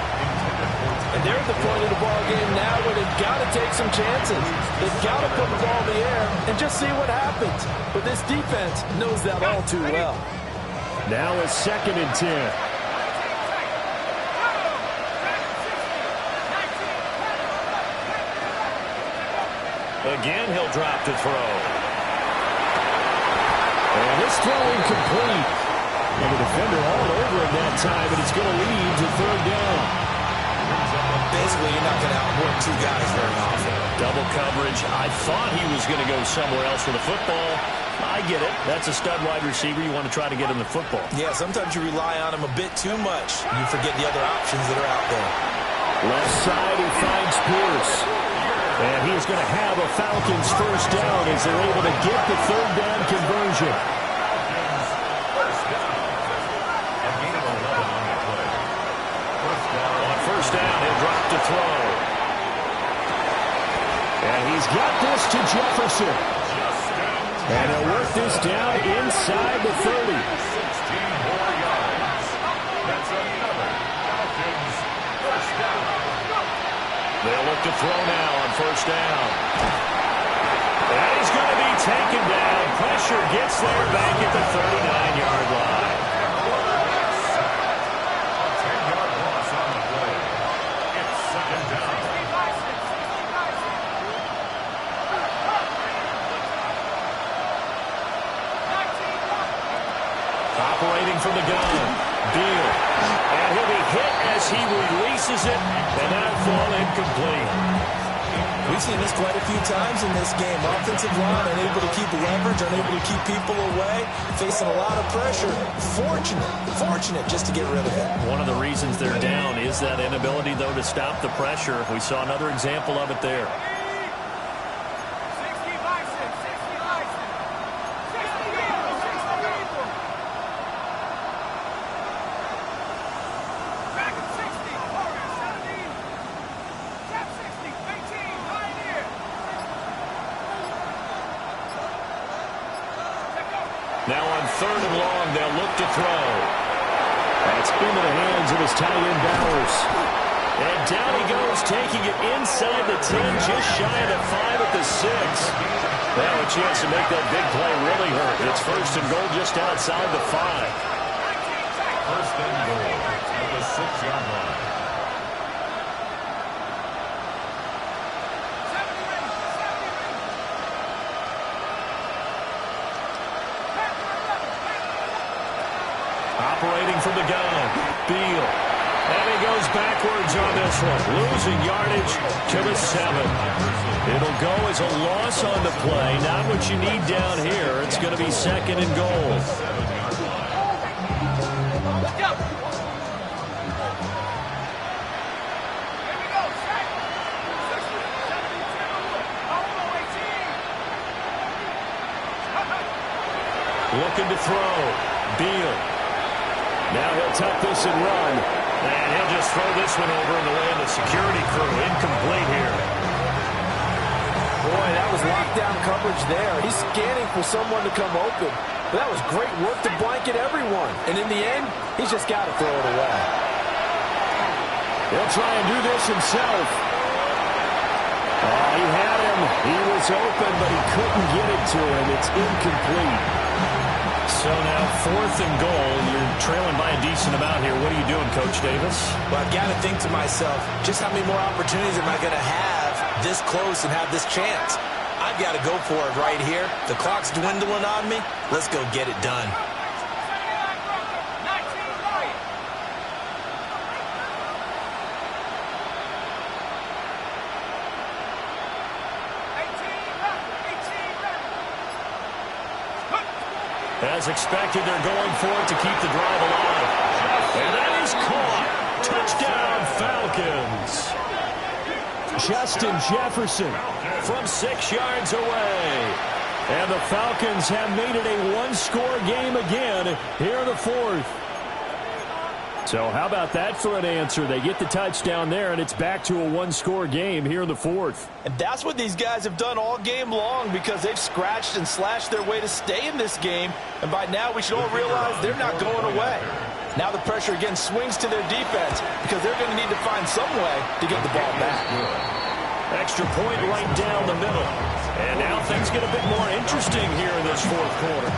And they're at the point of the ball game now where they've got to take some chances. They've got to put the ball in the air and just see what happens. But this defense knows that all too well. Now a 2nd and 10. Again, he'll drop to throw. And this throw incomplete. And the defender all over him that time, and it's going to lead to 3rd down. Basically, you're not going to outwork 2 guys very often. Double coverage. I thought he was going to go somewhere else with the football. I get it. That's a stud wide receiver. You want to try to get him the football. Yeah, sometimes you rely on him a bit too much. You forget the other options that are out there. Left side, he finds Pierce. And he is going to have a Falcons first down as they're able to get the 3rd down conversion. On first down, he'll drop to throw. And he's got this to Jefferson. And he'll work this down inside the 30. 16 more yards. That's another Falcons first down. They'll look to throw now on first down. And he's going to be taken down. Pressure gets there back at the 39-yard line. A 10-yard loss on the play. It's 2nd down. Operating from the gun. Beal. And he'll be hit as he releases it. And that'll fall incomplete. We've seen this quite a few times in this game. Offensive line unable to keep leverage, unable to keep people away, facing a lot of pressure. Fortunate just to get rid of it. One of the reasons they're down is that inability, though, to stop the pressure. We saw another example of it there. Now on 3rd and long, they'll look to throw. That's into the hands of his tight end, Bowers. And down he goes, taking it inside the 10, just shy of the 5 at the 6. Now a chance to make that big play really hurt. It's 1st and goal just outside the 5. 1st and goal at the 6-yard line. Operating from the gun, Beal. And he goes backwards on this one, losing yardage to the 7. It'll go as a loss on the play. Not what you need down here. It's going to be 2nd and goal. Looking to throw. Beal. Now he'll tuck this and run. And he'll just throw this one over in the way of the security crew. Incomplete here. Boy, that was lockdown coverage there. He's scanning for someone to come open. But that was great work to blanket everyone. And in the end, he's just got to throw it away. He'll try and do this himself. Oh, he had him. He was open, but he couldn't get it to him. It's incomplete. So now 4th and goal. You're trailing by a decent amount here. What are you doing, Coach Davis? Well, I've got to think to myself, just how many more opportunities am I going to have this close and have this chance? I've got to go for it right here. The clock's dwindling on me. Let's go get it done. As expected, they're going for it to keep the drive alive. And that is caught. Touchdown, Falcons. Justin Jefferson from 6 yards away. And the Falcons have made it a one-score game again here in the fourth. So how about that for an answer? They get the touchdown there, and it's back to a one-score game here in the fourth. And that's what these guys have done all game long, because they've scratched and slashed their way to stay in this game. And by now, we should all realize they're not going away. Now the pressure again swings to their defense, because they're going to need to find some way to get the ball back. Extra point right down the middle. And now things get a bit more interesting here in this fourth quarter.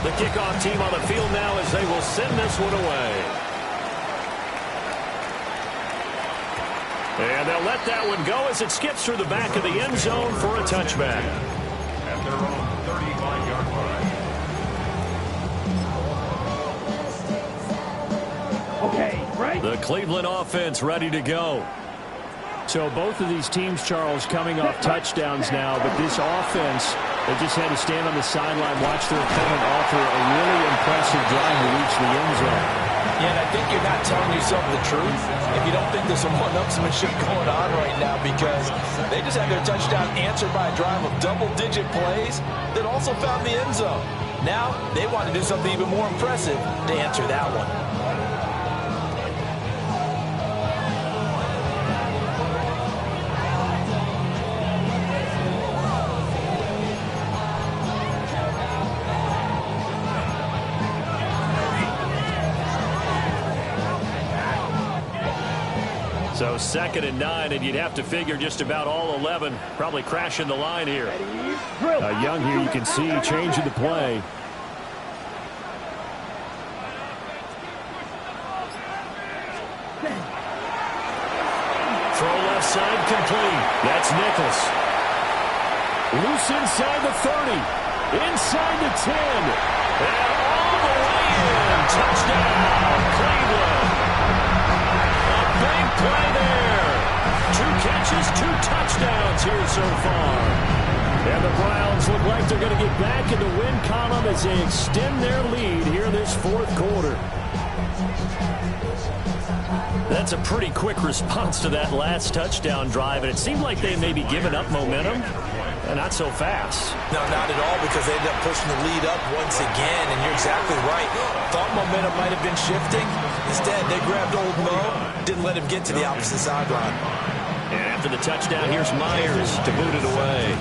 The kickoff team on the field now as they will send this one away. And they'll let that one go as it skips through the back of the end zone for a touchback. At their own 35-yard line. Okay, right? The Cleveland offense ready to go. So both of these teams, Charles, coming off touchdowns now, but this offense, they just had to stand on the sideline, watch their opponent offer a really impressive drive to reach the end zone. Yeah, and I think you're not telling yourself the truth if you don't think there's some one-upsmanship going on right now, because they just had their touchdown answered by a drive of double-digit plays that also found the end zone. Now they want to do something even more impressive to answer that one. So 2nd and 9, and you'd have to figure just about all 11 probably crashing the line here. Young here, you can see, changing the play. Throw left side complete. That's Nichols. Loose inside the 30. Inside the 10. And all the way in. Touchdown, Cleveland. Big play there. 2 catches, 2 touchdowns here so far. And the Browns look like they're going to get back in the win column as they extend their lead here in this fourth quarter. That's a pretty quick response to that last touchdown drive, and it seemed like they may be giving up momentum. Not so fast. No, not at all, because they ended up pushing the lead up once again, and you're exactly right. Thought momentum might have been shifting. Instead, they grabbed old Mo, didn't let him get to the opposite sideline. And after the touchdown, here's Myers to boot it away.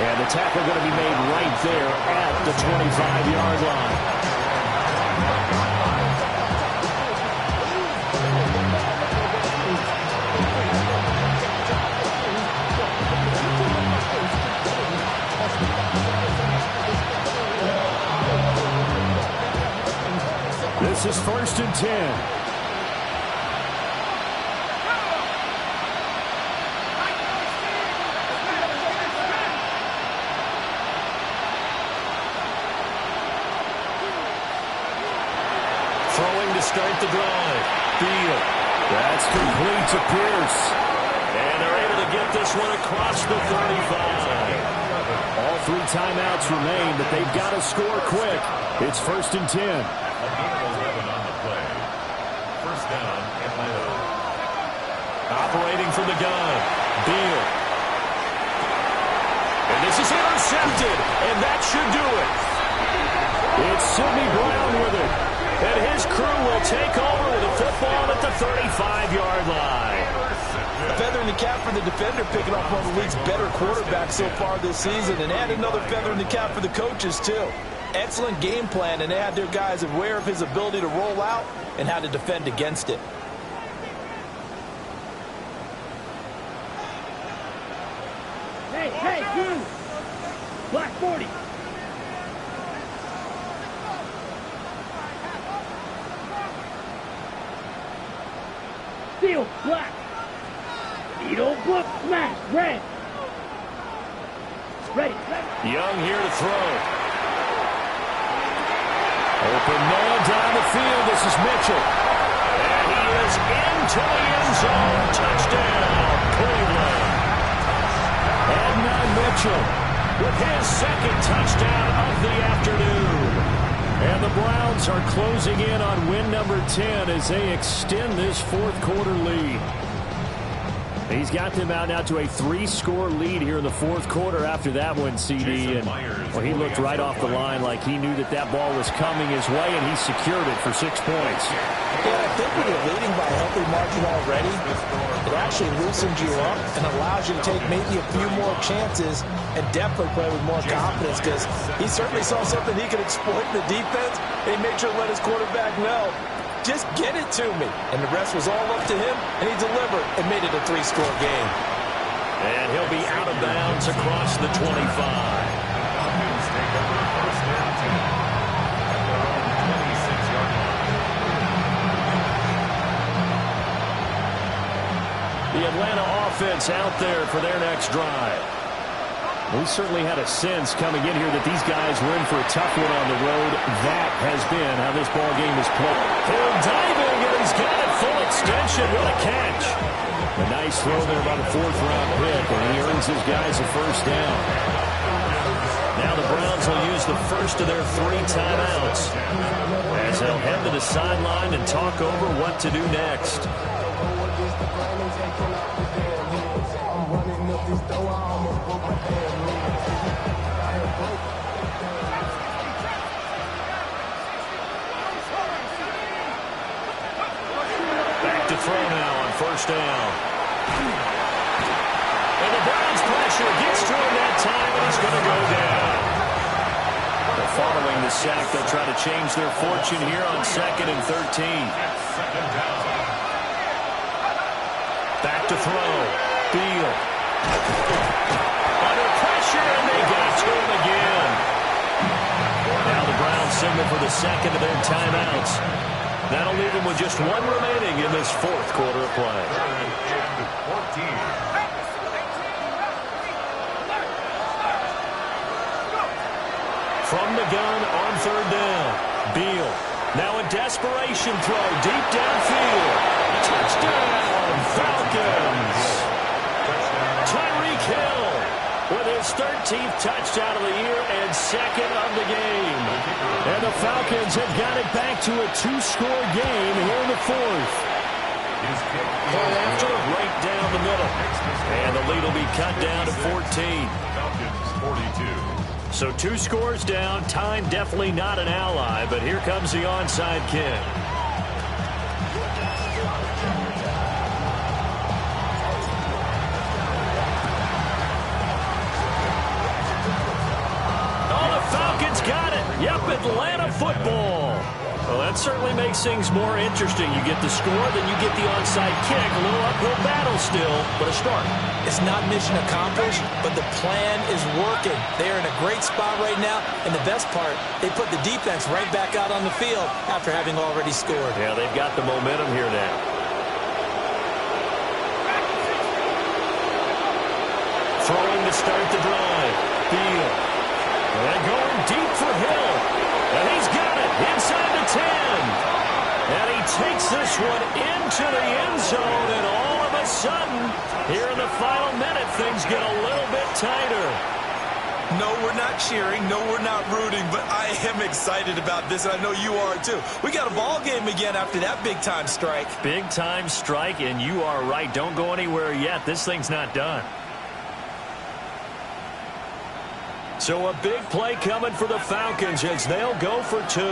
And the tackle going to be made right there at the 25-yard line. This is 1st and 10. Throwing to start the drive. Field. That's complete to Pierce. And they're able to get this one across the 35. All 3 timeouts remain, but they've got to score quick. It's 1st and 10. Operating from the gun. Beal. And this is intercepted. And that should do it. It's Sidney Brown with it. And his crew will take over with the football at the 35-yard line. A feather in the cap for the defender, picking off one of the league's better quarterbacks so far this season. And add another feather in the cap for the coaches, too. Excellent game plan, and they had their guys aware of his ability to roll out and how to defend against it. Hey, you! Black 40! Yellow, black. Needle, book, smash, red. Ready, ready. Young here to throw. Open man down the field. This is Mitchell. And he is into the end zone. Touchdown, Cleveland. And Mitchell with his second touchdown of the afternoon. And the Browns are closing in on win number 10 as they extend this fourth quarter lead. He's got them out now to a 3-score lead here in the fourth quarter after that one, CD. And well, he looked right off the line like he knew that that ball was coming his way, and he secured it for 6 points. Yeah, I think when you're leading by a healthy margin already, it actually loosens you up and allows you to take maybe a few more chances and definitely play with more confidence, because he certainly saw something he could exploit in the defense, and he made sure to let his quarterback know, just get it to me. And the rest was all up to him, and he delivered and made it a 3-score game. And he'll be out of bounds across the 25. The Atlanta offense out there for their next drive. We certainly had a sense coming in here that these guys were in for a tough one on the road. That has been how this ball game is played. Hill diving, and he's got it full extension. What a catch. A nice throw there by the 4th-round pick, and he earns his guys a first down. Now the Browns will use the first of their 3 timeouts as they'll head to the sideline and talk over what to do next. Back to throw now on first down. And the Browns pressure gets to him that time, and he's going to go down. But following the sack, they'll try to change their fortune here on 2nd and 13. Back to throw. Beal. Under pressure, and they got to him again. Now the Browns signal for the second of their timeouts. That'll leave them with just 1 remaining in this fourth quarter of play. From the gun on 3rd down. Beal. Now a desperation throw deep downfield. Touchdown, Falcons. Tyreek Hill with his 13th touchdown of the year and 2nd of the game. And the Falcons have got it back to a 2-score game here in the 4th. Point after, right down the middle. And the lead will be cut down to 14. Falcons 42. So 2 scores down. Time definitely not an ally, but here comes the onside kick. Got it. Yep, Atlanta football. Well, that certainly makes things more interesting. You get the score, then you get the onside kick. A little uphill battle still, but a start. It's not mission accomplished, but the plan is working. They're in a great spot right now, and the best part, they put the defense right back out on the field after having already scored. Yeah, they've got the momentum here now. Throwing to start the drive. Beal. And going deep for Hill. And he's got it inside the 10. And he takes this one into the end zone. And all of a sudden, here in the final minute, things get a little bit tighter. No, we're not cheering. No, we're not rooting. But I am excited about this, and I know you are too. We got a ball game again after that big-time strike. Big-time strike, and you are right. Don't go anywhere yet. This thing's not done. So a big play coming for the Falcons as they'll go for 2. The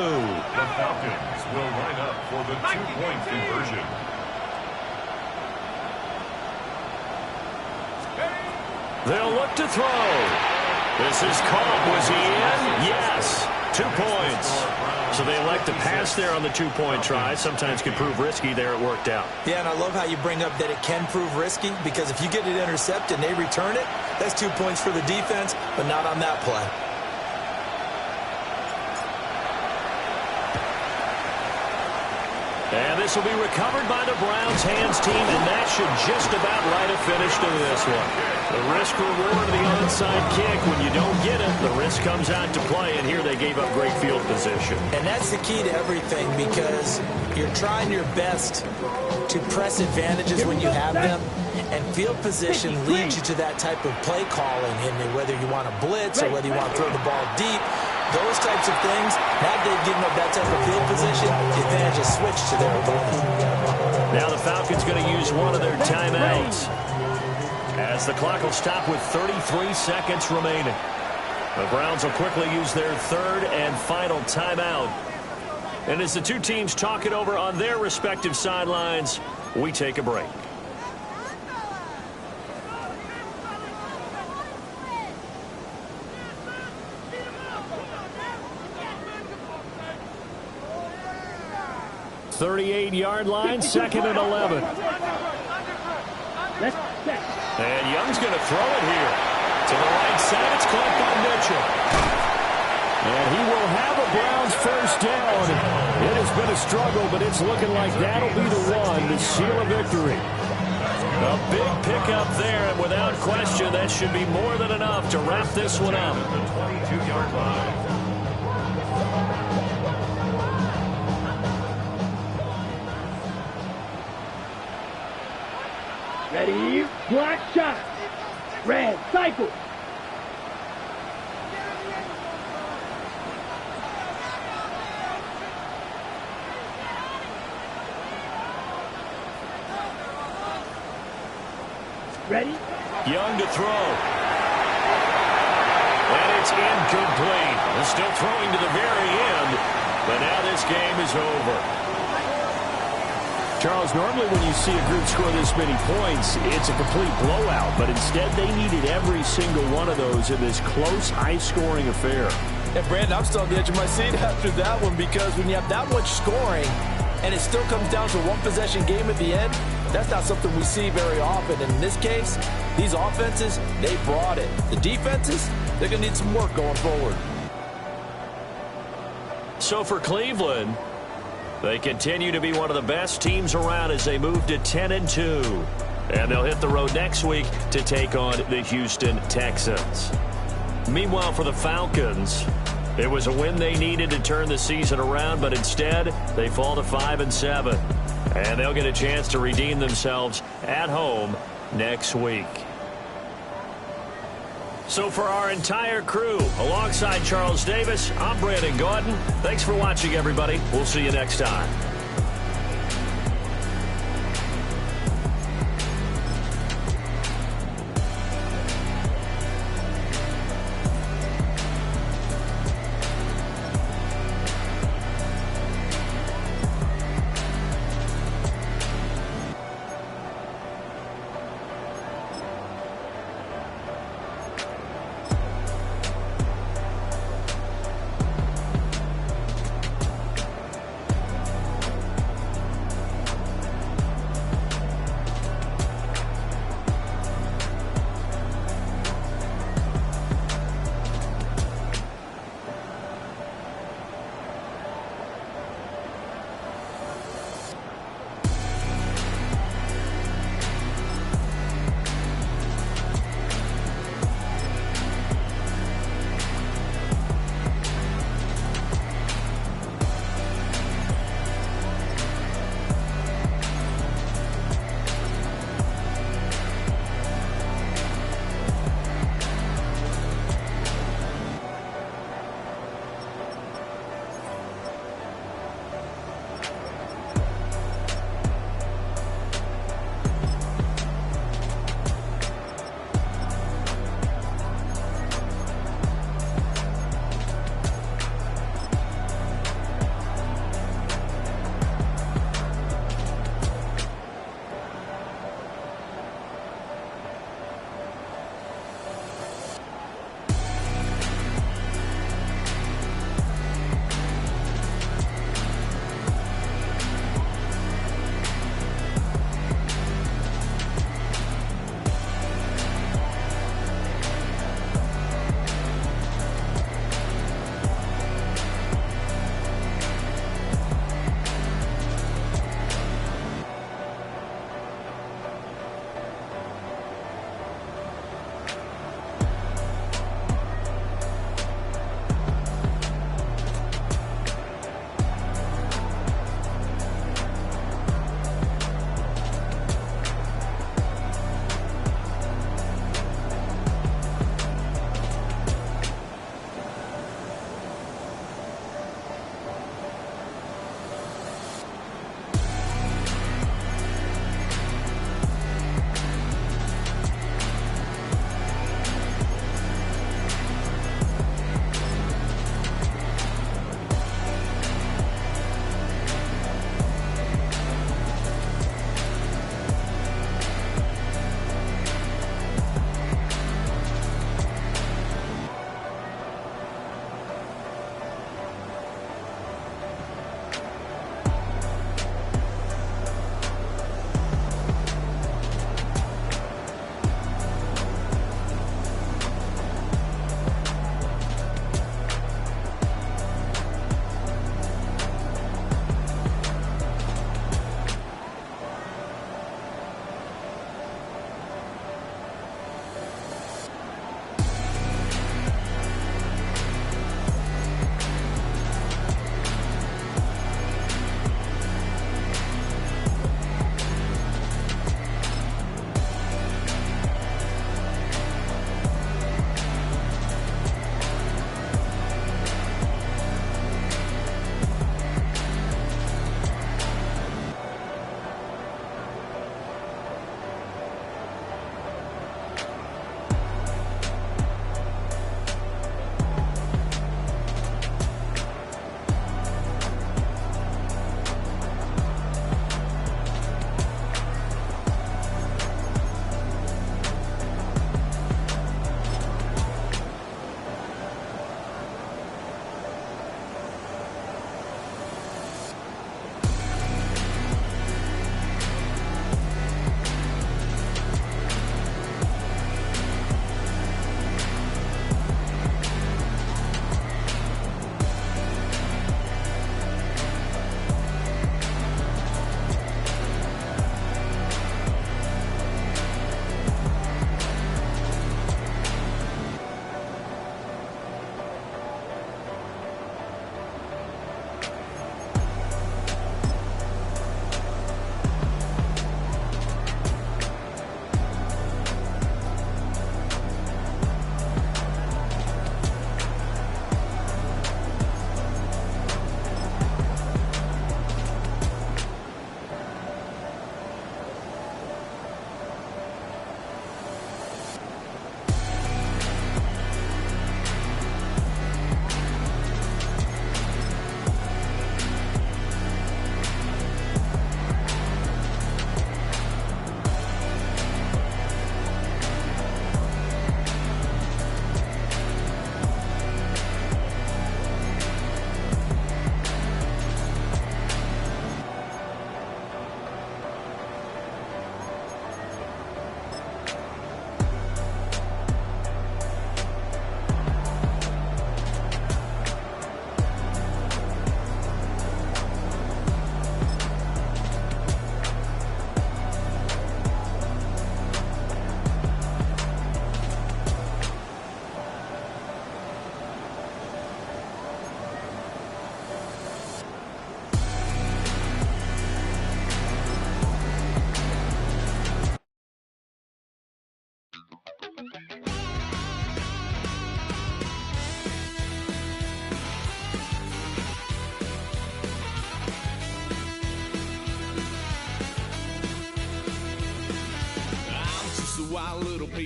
Falcons will line up for the 2-point conversion. They'll look to throw. This is caught. Was he in? Yes. 2 points. So they elect to pass there on the 2-point try. Sometimes can prove risky. There it worked out. Yeah, and I love how you bring up that it can prove risky, because if you get it intercepted and they return it, that's 2 points for the defense, but not on that play. And this will be recovered by the Browns hands team, and that should just about write a finish to this one. The risk-reward of the onside kick, when you don't get it, the risk comes out to play, and here they gave up great field position. And that's the key to everything, because you're trying your best to press advantages when you have them, and field position leads you to that type of play calling, and whether you want to blitz or whether you want to throw the ball deep. Those types of things, now they've given up that type of field position, the advantage is switched to their opponent. Now the Falcons going to use one of their timeouts, as the clock will stop with 33 seconds remaining. The Browns will quickly use their third and final timeout. And as the two teams talk it over on their respective sidelines, we take a break. .38-yard line, 2nd and 11. And Young's going to throw it here. To the right side, it's caught by Mitchell. And he will have a Browns first down. It has been a struggle, but it's looking like that'll be the one to seal a victory. A big pickup there, and without question, that should be more than enough to wrap this one up. The 22-yard line. Ready, black shot. Red, cycle. Ready? Young to throw. And it's incomplete. They're still throwing to the very end, but now this game is over. Charles, normally when you see a group score this many points, it's a complete blowout, but instead they needed every single one of those in this close, high-scoring affair. And Brandon, I'm still on the edge of my seat after that one, because when you have that much scoring and it still comes down to a one-possession game at the end, that's not something we see very often. And in this case, these offenses, they brought it. The defenses, they're going to need some work going forward. So for Cleveland, they continue to be one of the best teams around as they move to 10-2. And they'll hit the road next week to take on the Houston Texans. Meanwhile, for the Falcons, it was a win they needed to turn the season around, but instead they fall to 5-7. And they'll get a chance to redeem themselves at home next week. So for our entire crew, alongside Charles Davis, I'm Brandon Gaudin. Thanks for watching, everybody. We'll see you next time.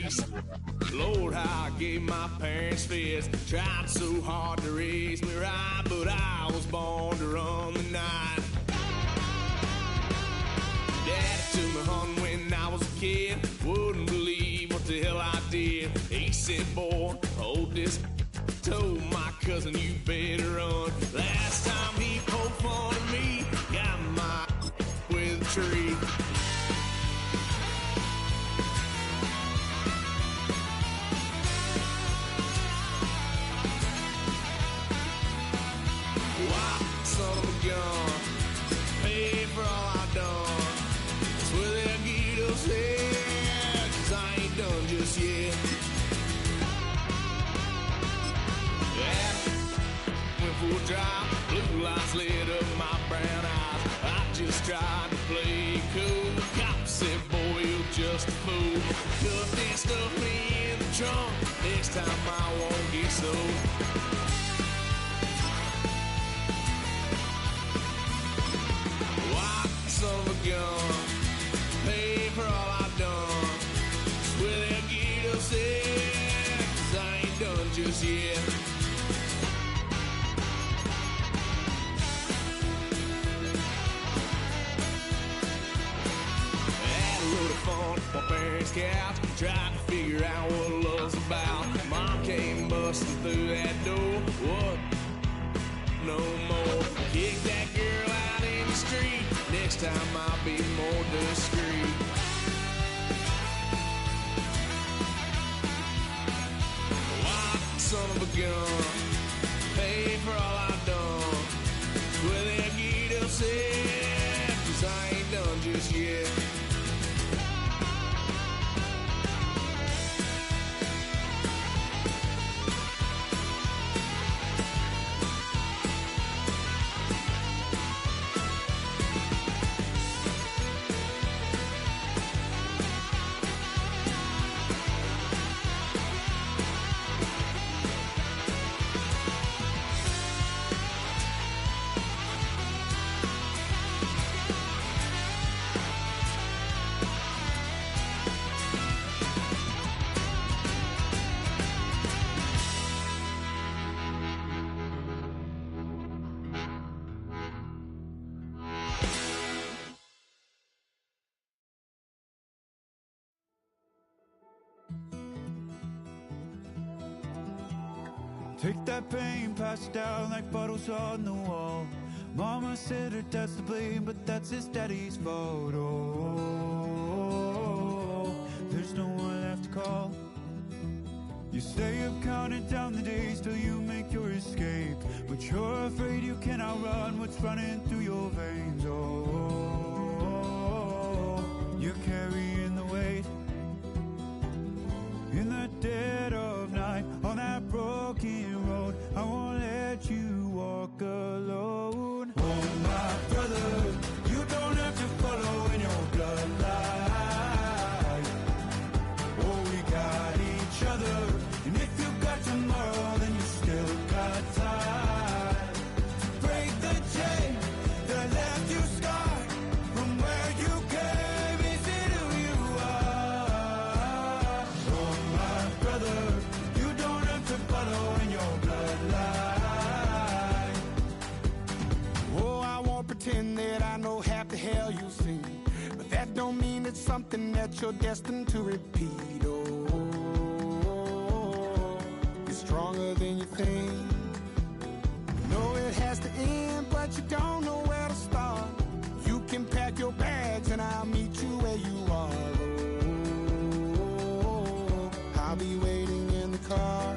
peace. Lord, how I gave my parents fist. Tried so hard to raise me right, but I was born to run the night. Daddy took me hunting when I was a kid. Wouldn't believe what the hell I did. He said, boy, hold this. Told my cousin, you better run. Last time he poked fun at me, got my with a tree. Why, son of a gun, pay for all I done. Swear they'll get us here, 'cause I ain't done just yet. Went for a drive, blue lights lit up my brown eyes. I just tried to play cool. Cop said, boy, you're just a fool. Cuffed and stuffed me in the trunk. Next time I won't get sold. Why, son of a gun, pay for all I've done. Swear they'll get us there, 'cause I ain't done just yet. Fun, my parents' couch, tried to figure out what love's about. Mom came busting through that door. What? No more. Kick that girl out in the street. Next time I'll be more discreet. Why, son of a gun, pay for all I've done. Swear they'll get upset, 'cause I ain't done just yet. Take that pain, pass it down like bottles on the wall. Mama said her dad's to blame, but that's his daddy's fault. Oh, there's no one left to call. You stay up counting down the days till you make your escape, but you're afraid you cannot run what's running through your veins. Oh, you're carrying the weight in the dead of night on that broken road. I won't let you walk alone. Oh, my brother, you don't have to follow in your bloodline. Oh, we got each other, and if you got tomorrow, then you still got time to break the chain that left you scarred from where you came. Is it who you are? Oh, my brother, you don't have to follow in your bloodline. Oh, I won't pretend that I know half the hell you've seen, but that don't mean it's something that you're destined to repeat. Oh, you're stronger than you think. You know it has to end, but you don't know where to start. You can pack your bags and I'll meet you where you are. Oh, I'll be waiting in the car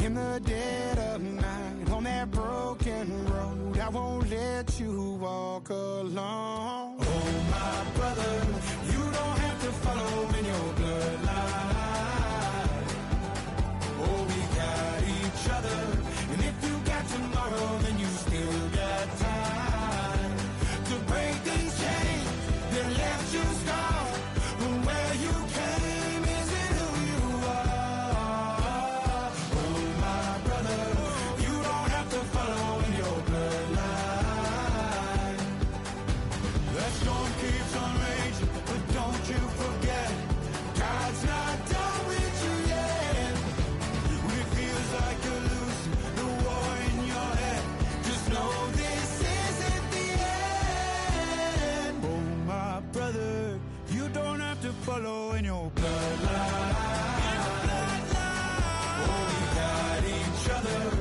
in the dead of night on that broken road. I won't let you walk alone. Oh, my brother, you don't have to follow in your bloodline. Oh, we got each other, and if you got tomorrow, then you still got time to break these chains that left you scarred from where you came. Is it who you are? Oh, my brother, you don't have to follow in your bloodline. You don't have to follow in your bloodline. Oh, we got each other.